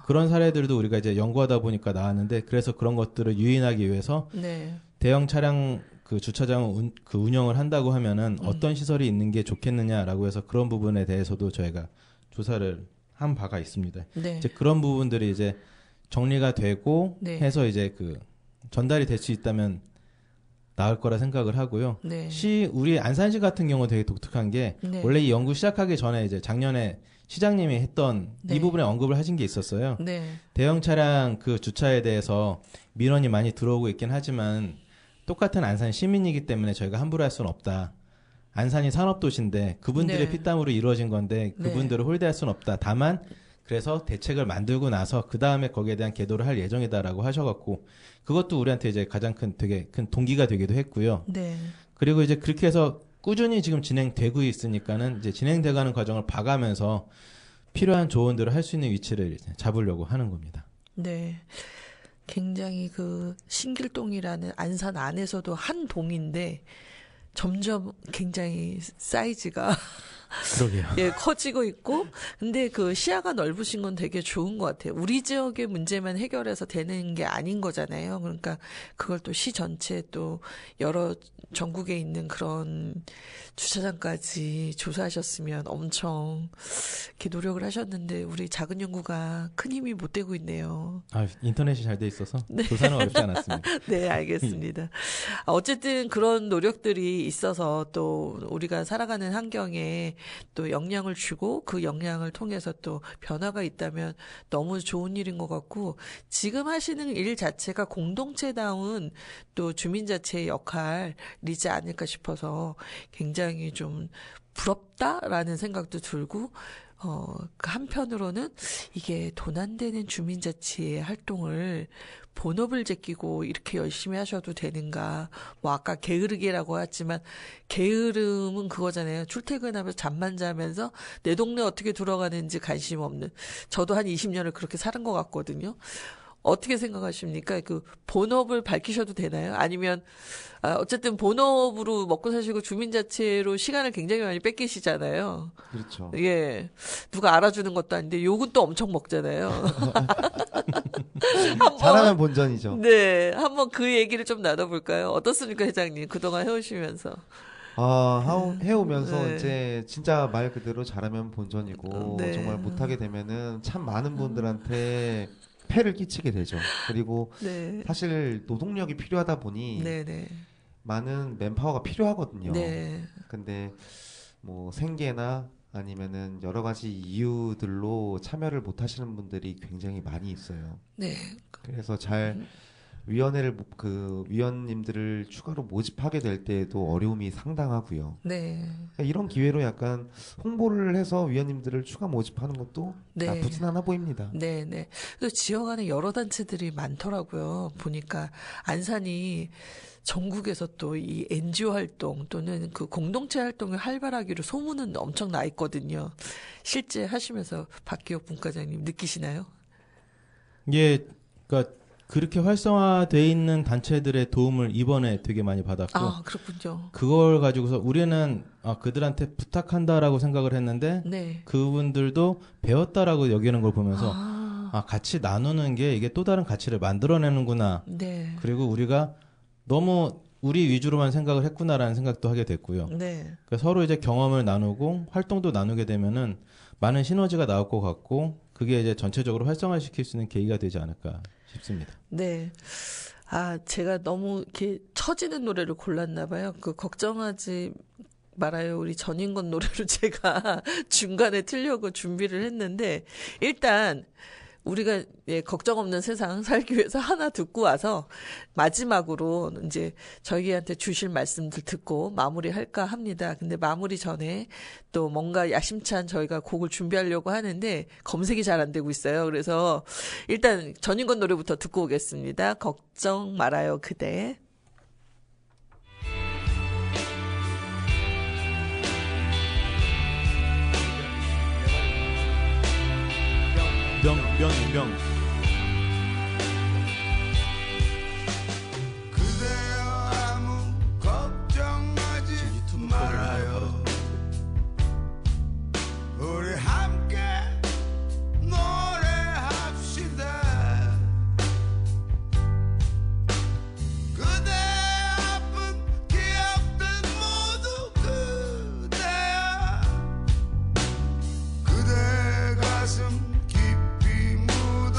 그런 사례들도 우리가 이제 연구하다 보니까 나왔는데 그래서 그런 것들을 유인하기 위해서
네.
대형 차량 그 주차장 그 운영을 한다고 하면은 어떤 시설이 있는 게 좋겠느냐라고 해서 그런 부분에 대해서도 저희가 조사를 한 바가 있습니다.
네.
이제 그런 부분들이 이제 정리가 되고
네.
해서 이제 그 전달이 될 수 있다면 나을 거라 생각을 하고요.
네.
우리 안산시 같은 경우 되게 독특한 게
네.
원래 이 연구 시작하기 전에 이제 작년에 시장님이 했던
네.
이 부분에 언급을 하신 게 있었어요.
네.
대형 차량 그 주차에 대해서 민원이 많이 들어오고 있긴 하지만 똑같은 안산 시민이기 때문에 저희가 함부로 할 수는 없다. 안산이 산업도시인데 그분들의
네.
피땀으로 이루어진 건데 그분들을 홀대할 수는 없다. 다만 그래서 대책을 만들고 나서 그 다음에 거기에 대한 계도를 할 예정이다라고 하셔갖고 그것도 우리한테 이제 가장 되게 큰 동기가 되기도 했고요.
네.
그리고 이제 그렇게 해서 꾸준히 지금 진행되고 있으니까는 이제 진행돼가는 과정을 봐가면서 필요한 조언들을 할 수 있는 위치를 이제 잡으려고 하는 겁니다.
네. 굉장히 그 신길동이라는 안산 안에서도 한 동인데 점점 굉장히 사이즈가
그러게요.
예, 커지고 있고, 근데 그 시야가 넓으신 건 되게 좋은 것 같아요. 우리 지역의 문제만 해결해서 되는 게 아닌 거잖아요. 그러니까 그걸 또 시 전체에 또 여러 전국에 있는 그런 주차장까지 조사하셨으면 엄청 이렇게 노력을 하셨는데 우리 작은 연구가 큰 힘이 못 되고 있네요.
아, 인터넷이 잘 돼 있어서 조사는 어렵지 않았습니다.
네, 알겠습니다. 어쨌든 그런 노력들이 있어서 또 우리가 살아가는 환경에 또 영향을 주고 그 영향을 통해서 또 변화가 있다면 너무 좋은 일인 것 같고 지금 하시는 일 자체가 공동체다운 또 주민자치의 역할이지 않을까 싶어서 굉장히 좀 부럽다라는 생각도 들고 한편으로는 이게 돈 안 되는 주민자치의 활동을 본업을 제끼고 이렇게 열심히 하셔도 되는가. 뭐 아까 게으르기라고 했지만 게으름은 그거잖아요. 출퇴근하면서 잠만 자면서 내 동네 어떻게 돌아가는지 관심 없는. 저도 한 20년을 그렇게 사는 것 같거든요. 어떻게 생각하십니까? 그 본업을 밝히셔도 되나요? 아니면 어쨌든 본업으로 먹고 사시고 주민자치로 시간을 굉장히 많이 뺏기시잖아요.
그렇죠.
예, 누가 알아주는 것도 아닌데 욕은 또 엄청 먹잖아요.
잘하면 본전이죠.
네, 한번 그 얘기를 좀 나눠볼까요? 어떻습니까, 회장님? 그동안 해오시면서.
해오면서
네.
이제 진짜 말 그대로 잘하면 본전이고
네.
정말 못하게 되면은 참 많은 분들한테 폐를 끼치게 되죠. 그리고
네.
사실 노동력이 필요하다 보니
네네.
많은 맨파워가 필요하거든요.
네.
근데 뭐 생계나 아니면은 여러 가지 이유들로 참여를 못 하시는 분들이 굉장히 많이 있어요.
네.
그래서 잘 위원님들을 추가로 모집하게 될 때에도 어려움이 상당하고요.
네.
그러니까 이런 기회로 약간 홍보를 해서 위원님들을 추가 모집하는 것도
네.
나쁘진 않아 보입니다.
네네. 그래서 지역 안에 여러 단체들이 많더라고요. 보니까 안산이 전국에서 또 이 NGO 활동 또는 그 공동체 활동을 활발하기로 소문은 엄청 나 있거든요. 실제 하시면서 박기옥 분과장님 느끼시나요?
예, 그러니까 그렇게 활성화돼 있는 단체들의 도움을 이번에 되게 많이 받았고,
아, 그렇군요.
그걸 가지고서 우리는 그들한테 부탁한다라고 생각을 했는데,
네.
그분들도 배웠다라고 여기는 걸 보면서 같이 나누는 게 이게 또 다른 가치를 만들어내는구나.
네.
그리고 우리가 너무 우리 위주로만 생각을 했구나라는 생각도 하게 됐고요.
네.
그러니까 서로 이제 경험을 나누고 활동도 나누게 되면은 많은 시너지가 나올 것 같고, 그게 이제 전체적으로 활성화시킬 수 있는 계기가 되지 않을까 싶습니다.
네. 제가 너무 이렇게 처지는 노래를 골랐나 봐요. 그 걱정하지 말아요. 우리 전인권 노래로 제가 중간에 틀려고 준비를 했는데 일단 우리가 걱정 없는 세상 살기 위해서 하나 듣고 와서 마지막으로 이제 저희한테 주실 말씀들 듣고 마무리할까 합니다. 근데 마무리 전에 또 뭔가 야심찬 저희가 곡을 준비하려고 하는데 검색이 잘 안 되고 있어요. 그래서 일단 전인권 노래부터 듣고 오겠습니다. 걱정 말아요 그대.
명.
그대여 아무 걱정하지 말아요. 우리 함께 노래합시다. 그대 아픈 기억들 모두 그대야. 그대 가슴 깊이 묻어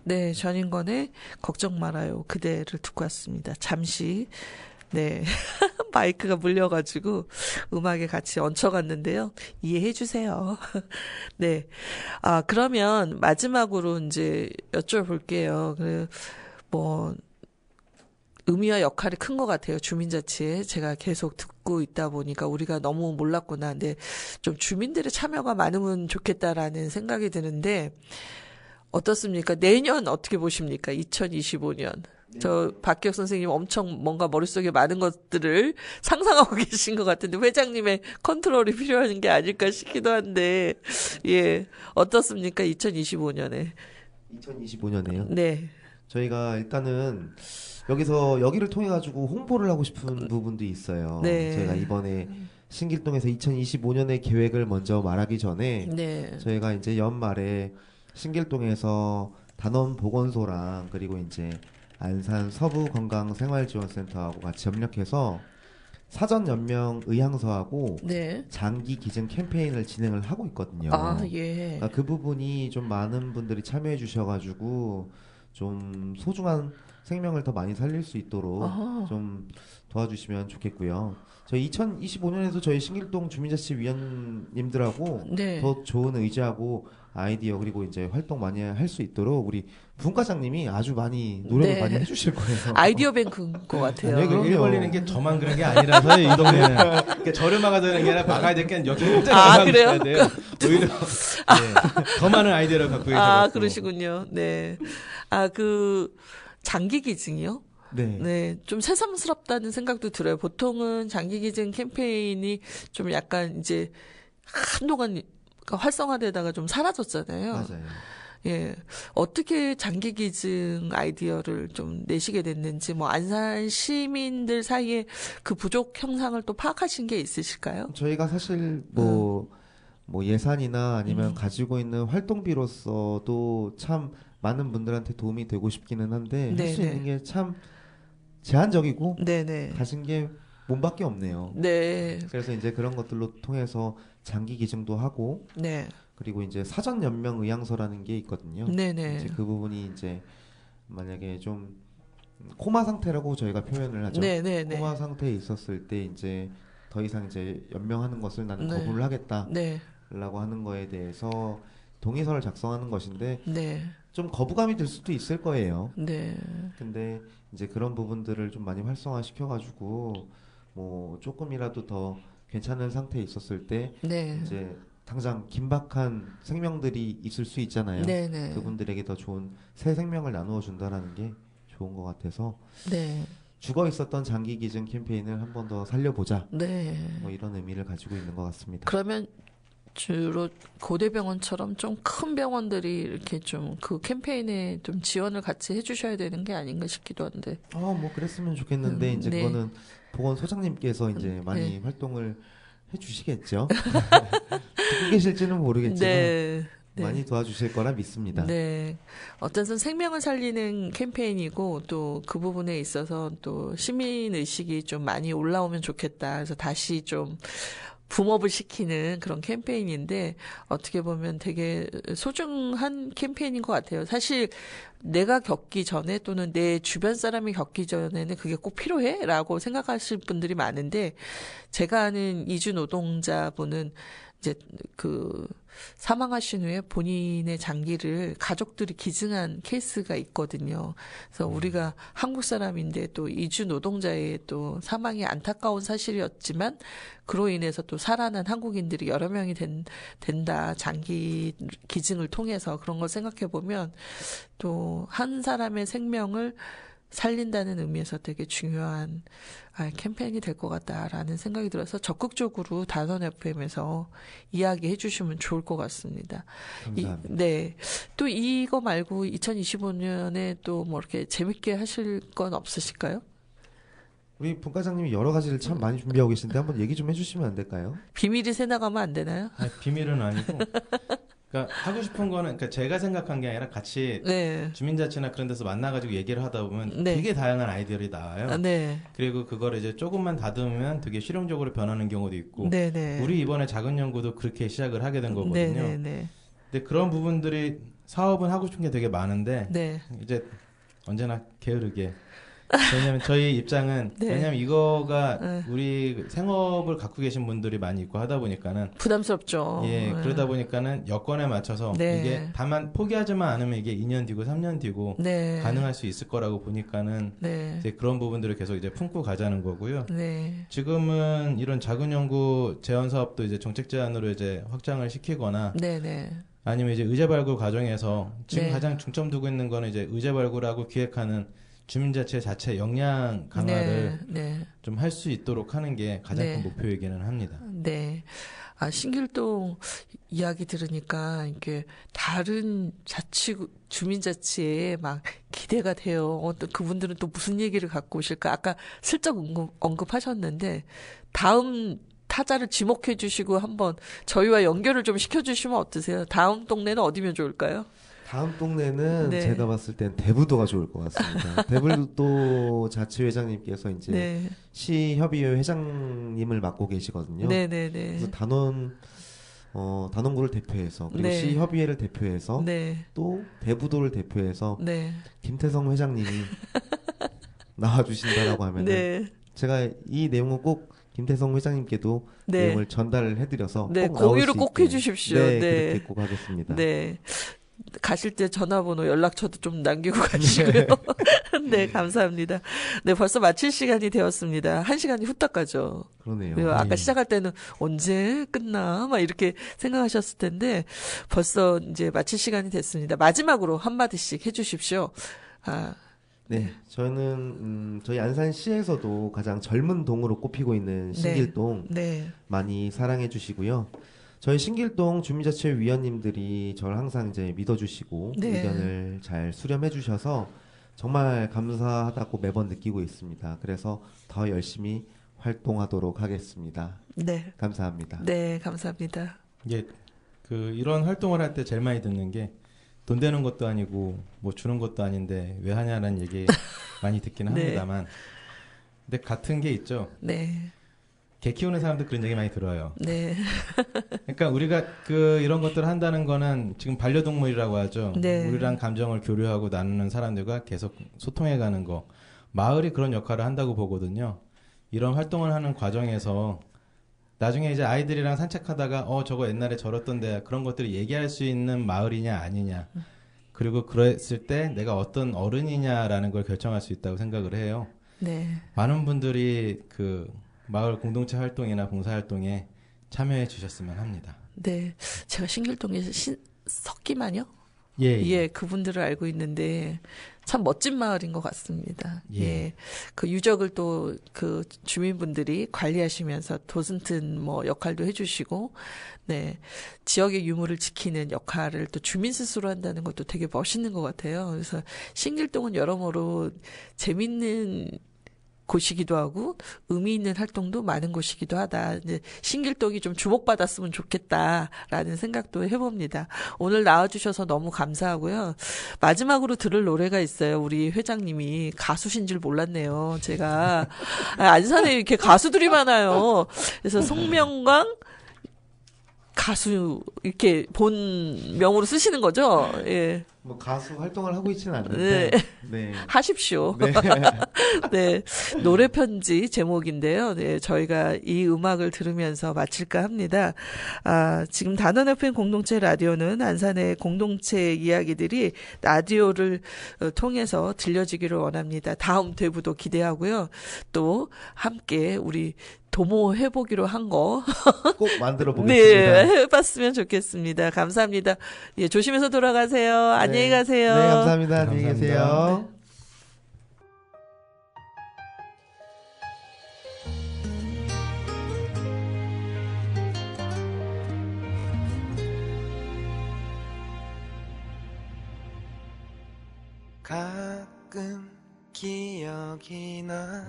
네, 전인권의 걱정 말아요. 그대를 듣고 왔습니다. 잠시 네 마이크가 물려가지고 음악에 같이 얹혀갔는데요. 이해해 주세요. 네, 그러면 마지막으로 이제 여쭤볼게요. 뭐 의미와 역할이 큰 것 같아요. 주민자치에 제가 계속 듣고 있다 보니까 우리가 너무 몰랐구나. 근데 좀 주민들의 참여가 많으면 좋겠다라는 생각이 드는데 어떻습니까? 내년 어떻게 보십니까? 2025년. 저 박기혁 선생님 엄청 뭔가 머릿속에 많은 것들을 상상하고 계신 것 같은데 회장님의 컨트롤이 필요한 게 아닐까 싶기도 한데 예 어떻습니까? 2025년에.
2025년에요?
네.
저희가 일단은 여기를 통해 가지고 홍보를 하고 싶은 부분도 있어요.
네.
저희가 이번에 신길동에서 2025년의 계획을 먼저 말하기 전에
네.
저희가 이제 연말에 신길동에서 단원보건소랑 그리고 이제 안산 서부건강생활지원센터하고 같이 협력해서 사전연명 의향서하고
네.
장기 기증 캠페인을 진행을 하고 있거든요.
예.
그러니까 그 부분이 좀 많은 분들이 참여해 주셔가지고 좀 소중한 생명을 더 많이 살릴 수 있도록 좀 도와주시면 좋겠고요. 저희 2025년에도 저희 신길동 주민자치위원님들하고
네.
더 좋은 의지하고 아이디어 그리고 이제 활동 많이 할 수 있도록 우리 분과장님이 아주 많이 노력을
네.
많이 해주실 거예요.
아이디어 뱅크인 것 같아요.
여기 일 걸리는 게 저만 그런 게 아니라서요. 이 동네는 그러니까 저를 막아야 되는 게 아니라 막아야 될 게 여기
그래요?
돼요. 오히려 더 많은 아이디어를 갖고 계셔서.
그러시군요. 네. 장기 기증이요? 네, 좀 새삼스럽다는 생각도 들어요. 보통은 장기 기증 캠페인이 좀 약간 이제 한동안 활성화되다가 좀 사라졌잖아요.
맞아요.
예. 어떻게 장기 기증 아이디어를 좀 내시게 됐는지, 뭐, 안산 시민들 사이에 그 부족 형상을 또 파악하신 게 있으실까요?
저희가 사실 뭐 예산이나 아니면 가지고 있는 활동비로서도 참 많은 분들한테 도움이 되고 싶기는 한데 할 수 있는 게 참 제한적이고 가진 게 몸밖에 없네요.
네.
그래서 이제 그런 것들로 통해서 장기 기증도 하고 그리고 이제 사전 연명 의향서라는 게 있거든요. 이제 그 부분이 이제 만약에 좀 코마 상태라고 저희가 표현을 하죠. 코마 상태에 있었을 때 이제 더 이상 이제 연명하는 것을 나는 거부를 하겠다라고 하는 거에 대해서 동의서를 작성하는 것인데 좀 거부감이 들 수도 있을 거예요. 근데 이제 그런 부분들을 좀 많이 활성화 시켜가지고 뭐 조금이라도 더 괜찮은 상태에 있었을 때 이제 당장 긴박한 생명들이 있을 수 있잖아요. 그분들에게 더 좋은 새 생명을 나누어 준다라는 게 좋은 것 같아서 죽어 있었던 장기 기증 캠페인을 한 번 더 살려보자. 뭐 이런 의미를 가지고 있는 것 같습니다.
그러면 주로 고대병원처럼 좀 큰 병원들이 이렇게 좀 그 캠페인에 좀 지원을 같이 해주셔야 되는 게 아닌가 싶기도 한데.
뭐 그랬으면 좋겠는데 이제 그거는 보건소장님께서 이제 많이 활동을 해주시겠죠. 듣고 계실지는 모르겠지만 많이 도와주실 거라 믿습니다.
어떤 생명을 살리는 캠페인이고 또 그 부분에 있어서 또 시민 의식이 좀 많이 올라오면 좋겠다. 그래서 다시 좀 붐업을 시키는 그런 캠페인인데 어떻게 보면 되게 소중한 캠페인인 것 같아요. 사실 내가 겪기 전에 또는 내 주변 사람이 겪기 전에는 그게 꼭 필요해? 라고 생각하실 분들이 많은데 제가 아는 이주 노동자분은 이제 사망하신 후에 본인의 장기를 가족들이 기증한 케이스가 있거든요. 그래서 우리가 한국 사람인데 또 이주 노동자의 또 사망이 안타까운 사실이었지만 그로 인해서 또 살아난 한국인들이 여러 명이 된다. 장기 기증을 통해서 그런 걸 생각해 보면 또 한 사람의 생명을 살린다는 의미에서 되게 중요한 캠페인이 될 것 같다라는 생각이 들어서 적극적으로 단원 FM에서 이야기해 주시면 좋을 것 같습니다.
감사합니다.
또 이거 말고 2025년에 또 뭐 이렇게 재밌게 하실 건 없으실까요?
우리 분과장님이 여러 가지를 참 많이 준비하고 계신데 한번 얘기 좀 해주시면 안 될까요?
비밀이 새나가면 안 되나요?
비밀은 아니고. 그러니까 하고 싶은 거는 그러니까 제가 생각한 게 아니라 같이 주민자치나 그런 데서 만나가지고 얘기를 하다 보면 되게 다양한 아이디어들이 나와요. 그리고 그걸 이제 조금만 다듬으면 되게 실용적으로 변하는 경우도 있고 우리 이번에 작은 연구도 그렇게 시작을 하게 된 거거든요. 근데 그런 부분들이 사업은 하고 싶은 게 되게 많은데
네.
이제 언제나 게으르게. 왜냐면 저희 입장은
네.
왜냐면 이거가 우리 생업을 갖고 계신 분들이 많이 있고 하다 보니까는
부담스럽죠.
예, 그러다 보니까는 여건에 맞춰서
네.
이게 다만 포기하지만 않으면 이게 2년 뒤고 3년 뒤고
네.
가능할 수 있을 거라고 보니까는
네.
이제 그런 부분들을 계속 이제 품고 가자는 거고요.
네.
지금은 이런 작은 연구 재원 사업도 이제 정책 제안으로 이제 확장을 시키거나
네, 네.
아니면 이제 의제 발굴 과정에서 지금
네.
가장 중점 두고 있는 거는 이제 의제 발굴하고 기획하는 주민자치 자체 역량 강화를
네.
좀 할 수 있도록 하는 게 가장
네.
큰 목표이기는 합니다.
네. 아, 신길동 이야기 들으니까 이게 다른 주민자치에 막 기대가 돼요. 어떤 그분들은 또 무슨 얘기를 갖고 오실까? 아까 슬쩍 언급하셨는데 다음 타자를 지목해 주시고 한번 저희와 연결을 좀 시켜주시면 어떠세요? 다음 동네는 어디면 좋을까요?
다음 동네는
네.
제가 봤을 땐 대부도가 좋을 것 같습니다. 대부도 자치회장님께서 이제
네.
시협의회 회장님을 맡고 계시거든요.
네네네.
그래서 단원구를 대표해서 그리고
네.
시협의회를 대표해서
네.
또 대부도를 대표해서
네.
김태성 회장님이 나와주신다라고 하면
네.
제가 이 내용은 꼭 김태성 회장님께도
네.
내용을 전달을 해드려서
네,
꼭 나올
공유를
수
꼭
있게.
해주십시오.
네,
네.
그렇게 꼭 하겠습니다.
네. 가실 때 전화번호 연락처도 좀 남기고 가시고요. 네, 감사합니다. 네, 벌써 마칠 시간이 되었습니다. 1시간이 후딱 가죠.
그러네요.
네, 아까
네.
시작할 때는 언제 끝나? 막 이렇게 생각하셨을 텐데 벌써 이제 마칠 시간이 됐습니다. 마지막으로 한마디씩 해주십시오. 아,
네, 저는 저희 안산시에서도 가장 젊은 동으로 꼽히고 있는 신길동
네.
많이 사랑해 주시고요. 저희 신길동 주민자치회 위원님들이 저를 항상 이제 믿어주시고
네.
의견을 잘 수렴해 주셔서 정말 감사하다고 매번 느끼고 있습니다. 그래서 더 열심히 활동하도록 하겠습니다.
네.
감사합니다.
네, 감사합니다.
이게 이런 활동을 할 때 제일 많이 듣는 게 돈 되는 것도 아니고 뭐 주는 것도 아닌데 왜 하냐라는 얘기 많이 듣기는
네.
합니다만 근데 같은 게 있죠.
네.
개 키우는 사람도 그런 얘기 많이 들어요.
네.
그러니까 우리가 이런 것들을 한다는 거는 지금 반려동물이라고 하죠.
네.
우리랑 감정을 교류하고 나누는 사람들과 계속 소통해가는 거. 마을이 그런 역할을 한다고 보거든요. 이런 활동을 하는 과정에서 나중에 이제 아이들이랑 산책하다가 저거 옛날에 저랬던데 그런 것들을 얘기할 수 있는 마을이냐 아니냐. 그리고 그랬을 때 내가 어떤 어른이냐라는 걸 결정할 수 있다고 생각을 해요.
네.
많은 분들이 마을 공동체 활동이나 봉사활동에 참여해 주셨으면 합니다.
네. 제가 신길동에서 석기만요?
예.
그분들을 알고 있는데 참 멋진 마을인 것 같습니다.
예.
그 유적을 또 그 주민분들이 관리하시면서 도슨튼 뭐 역할도 해주시고, 네. 지역의 유물을 지키는 역할을 또 주민 스스로 한다는 것도 되게 멋있는 것 같아요. 그래서 신길동은 여러모로 재밌는 곳이기도 하고 의미 있는 활동도 많은 곳이기도 하다. 이제 신길동이 좀 주목받았으면 좋겠다라는 생각도 해봅니다. 오늘 나와주셔서 너무 감사하고요. 마지막으로 들을 노래가 있어요. 우리 회장님이 가수신 줄 몰랐네요. 제가 안산에 이렇게 가수들이 많아요. 그래서 송명광 가수 이렇게 본명으로 쓰시는 거죠? 예.
뭐 가수 활동을 하고 있지는 않는데 네.
하십시오.
네.
네. 노래 편지 제목인데요. 네. 저희가 이 음악을 들으면서 마칠까 합니다. 지금 단원 FM 공동체 라디오는 안산의 공동체 이야기들이 라디오를 통해서 들려지기를 원합니다. 다음 대부도 기대하고요. 또 함께 우리 도모 해보기로 한 거
꼭 만들어 보겠습니다.
네, 해봤으면 좋겠습니다. 감사합니다. 예, 조심해서 돌아가세요. 안녕히 가세요.
네, 감사합니다. 안녕히
감사합니다.
계세요.
가끔 기억이 나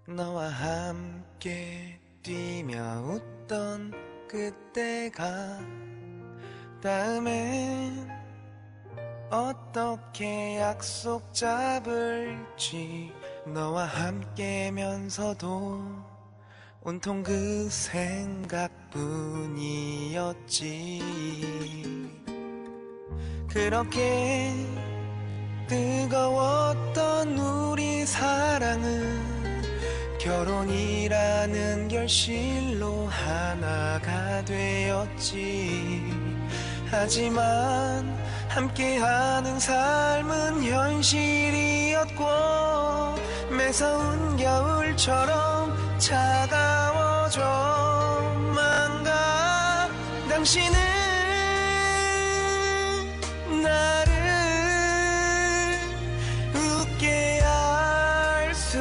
너와 함께 뛰며 웃던 그때가 다음엔 어떻게 약속 잡을지 너와 함께면서도 온통 그 생각뿐이었지. 그렇게 뜨거웠던 우리 사랑은 결혼이라는 결실로 하나가 되었지. 하지만 함께하는 삶은 현실이었고 매서운 겨울처럼 차가워져만 가. 당신은 나를 웃게 할 수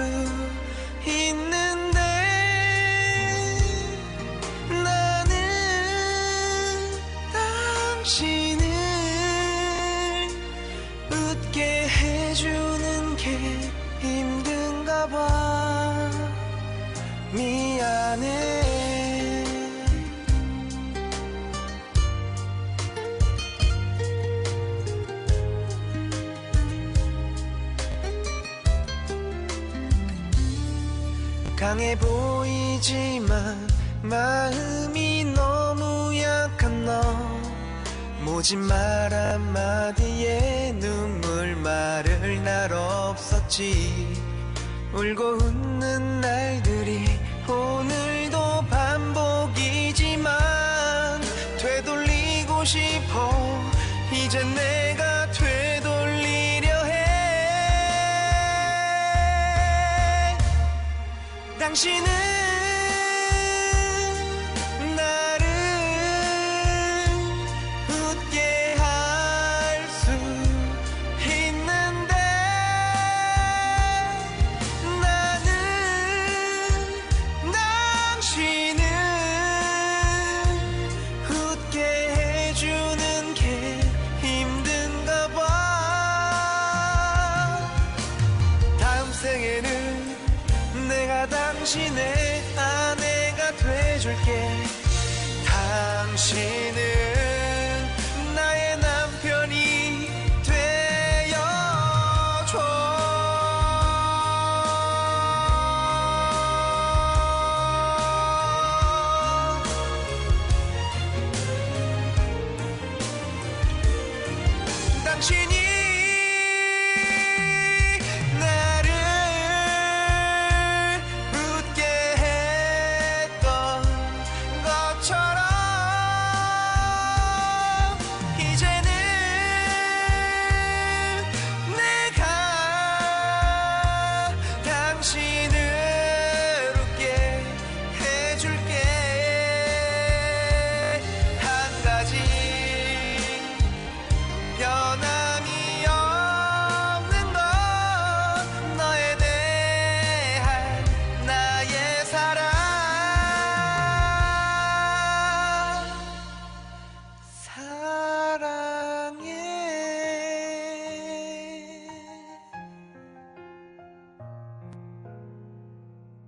있는데 나는 당신을 웃게 해주는 게 힘든가 봐. 미안해. 강해 보이지만 마음이 너무 약한 너. 모진 말 한마디에 눈물 마를 날 없었지. 울고 웃는 날들이 오늘도 반복이지만 되돌리고 싶어. 이젠 내가 되돌리려 해. 당신은 나를 웃게 할 수 있는데 나는 당신을 웃게 해주는 게 힘든가 봐. 다음 생에는 내가 당신의 아내가 돼줄게. 당신은 나의 남편이 되어줘. 당신이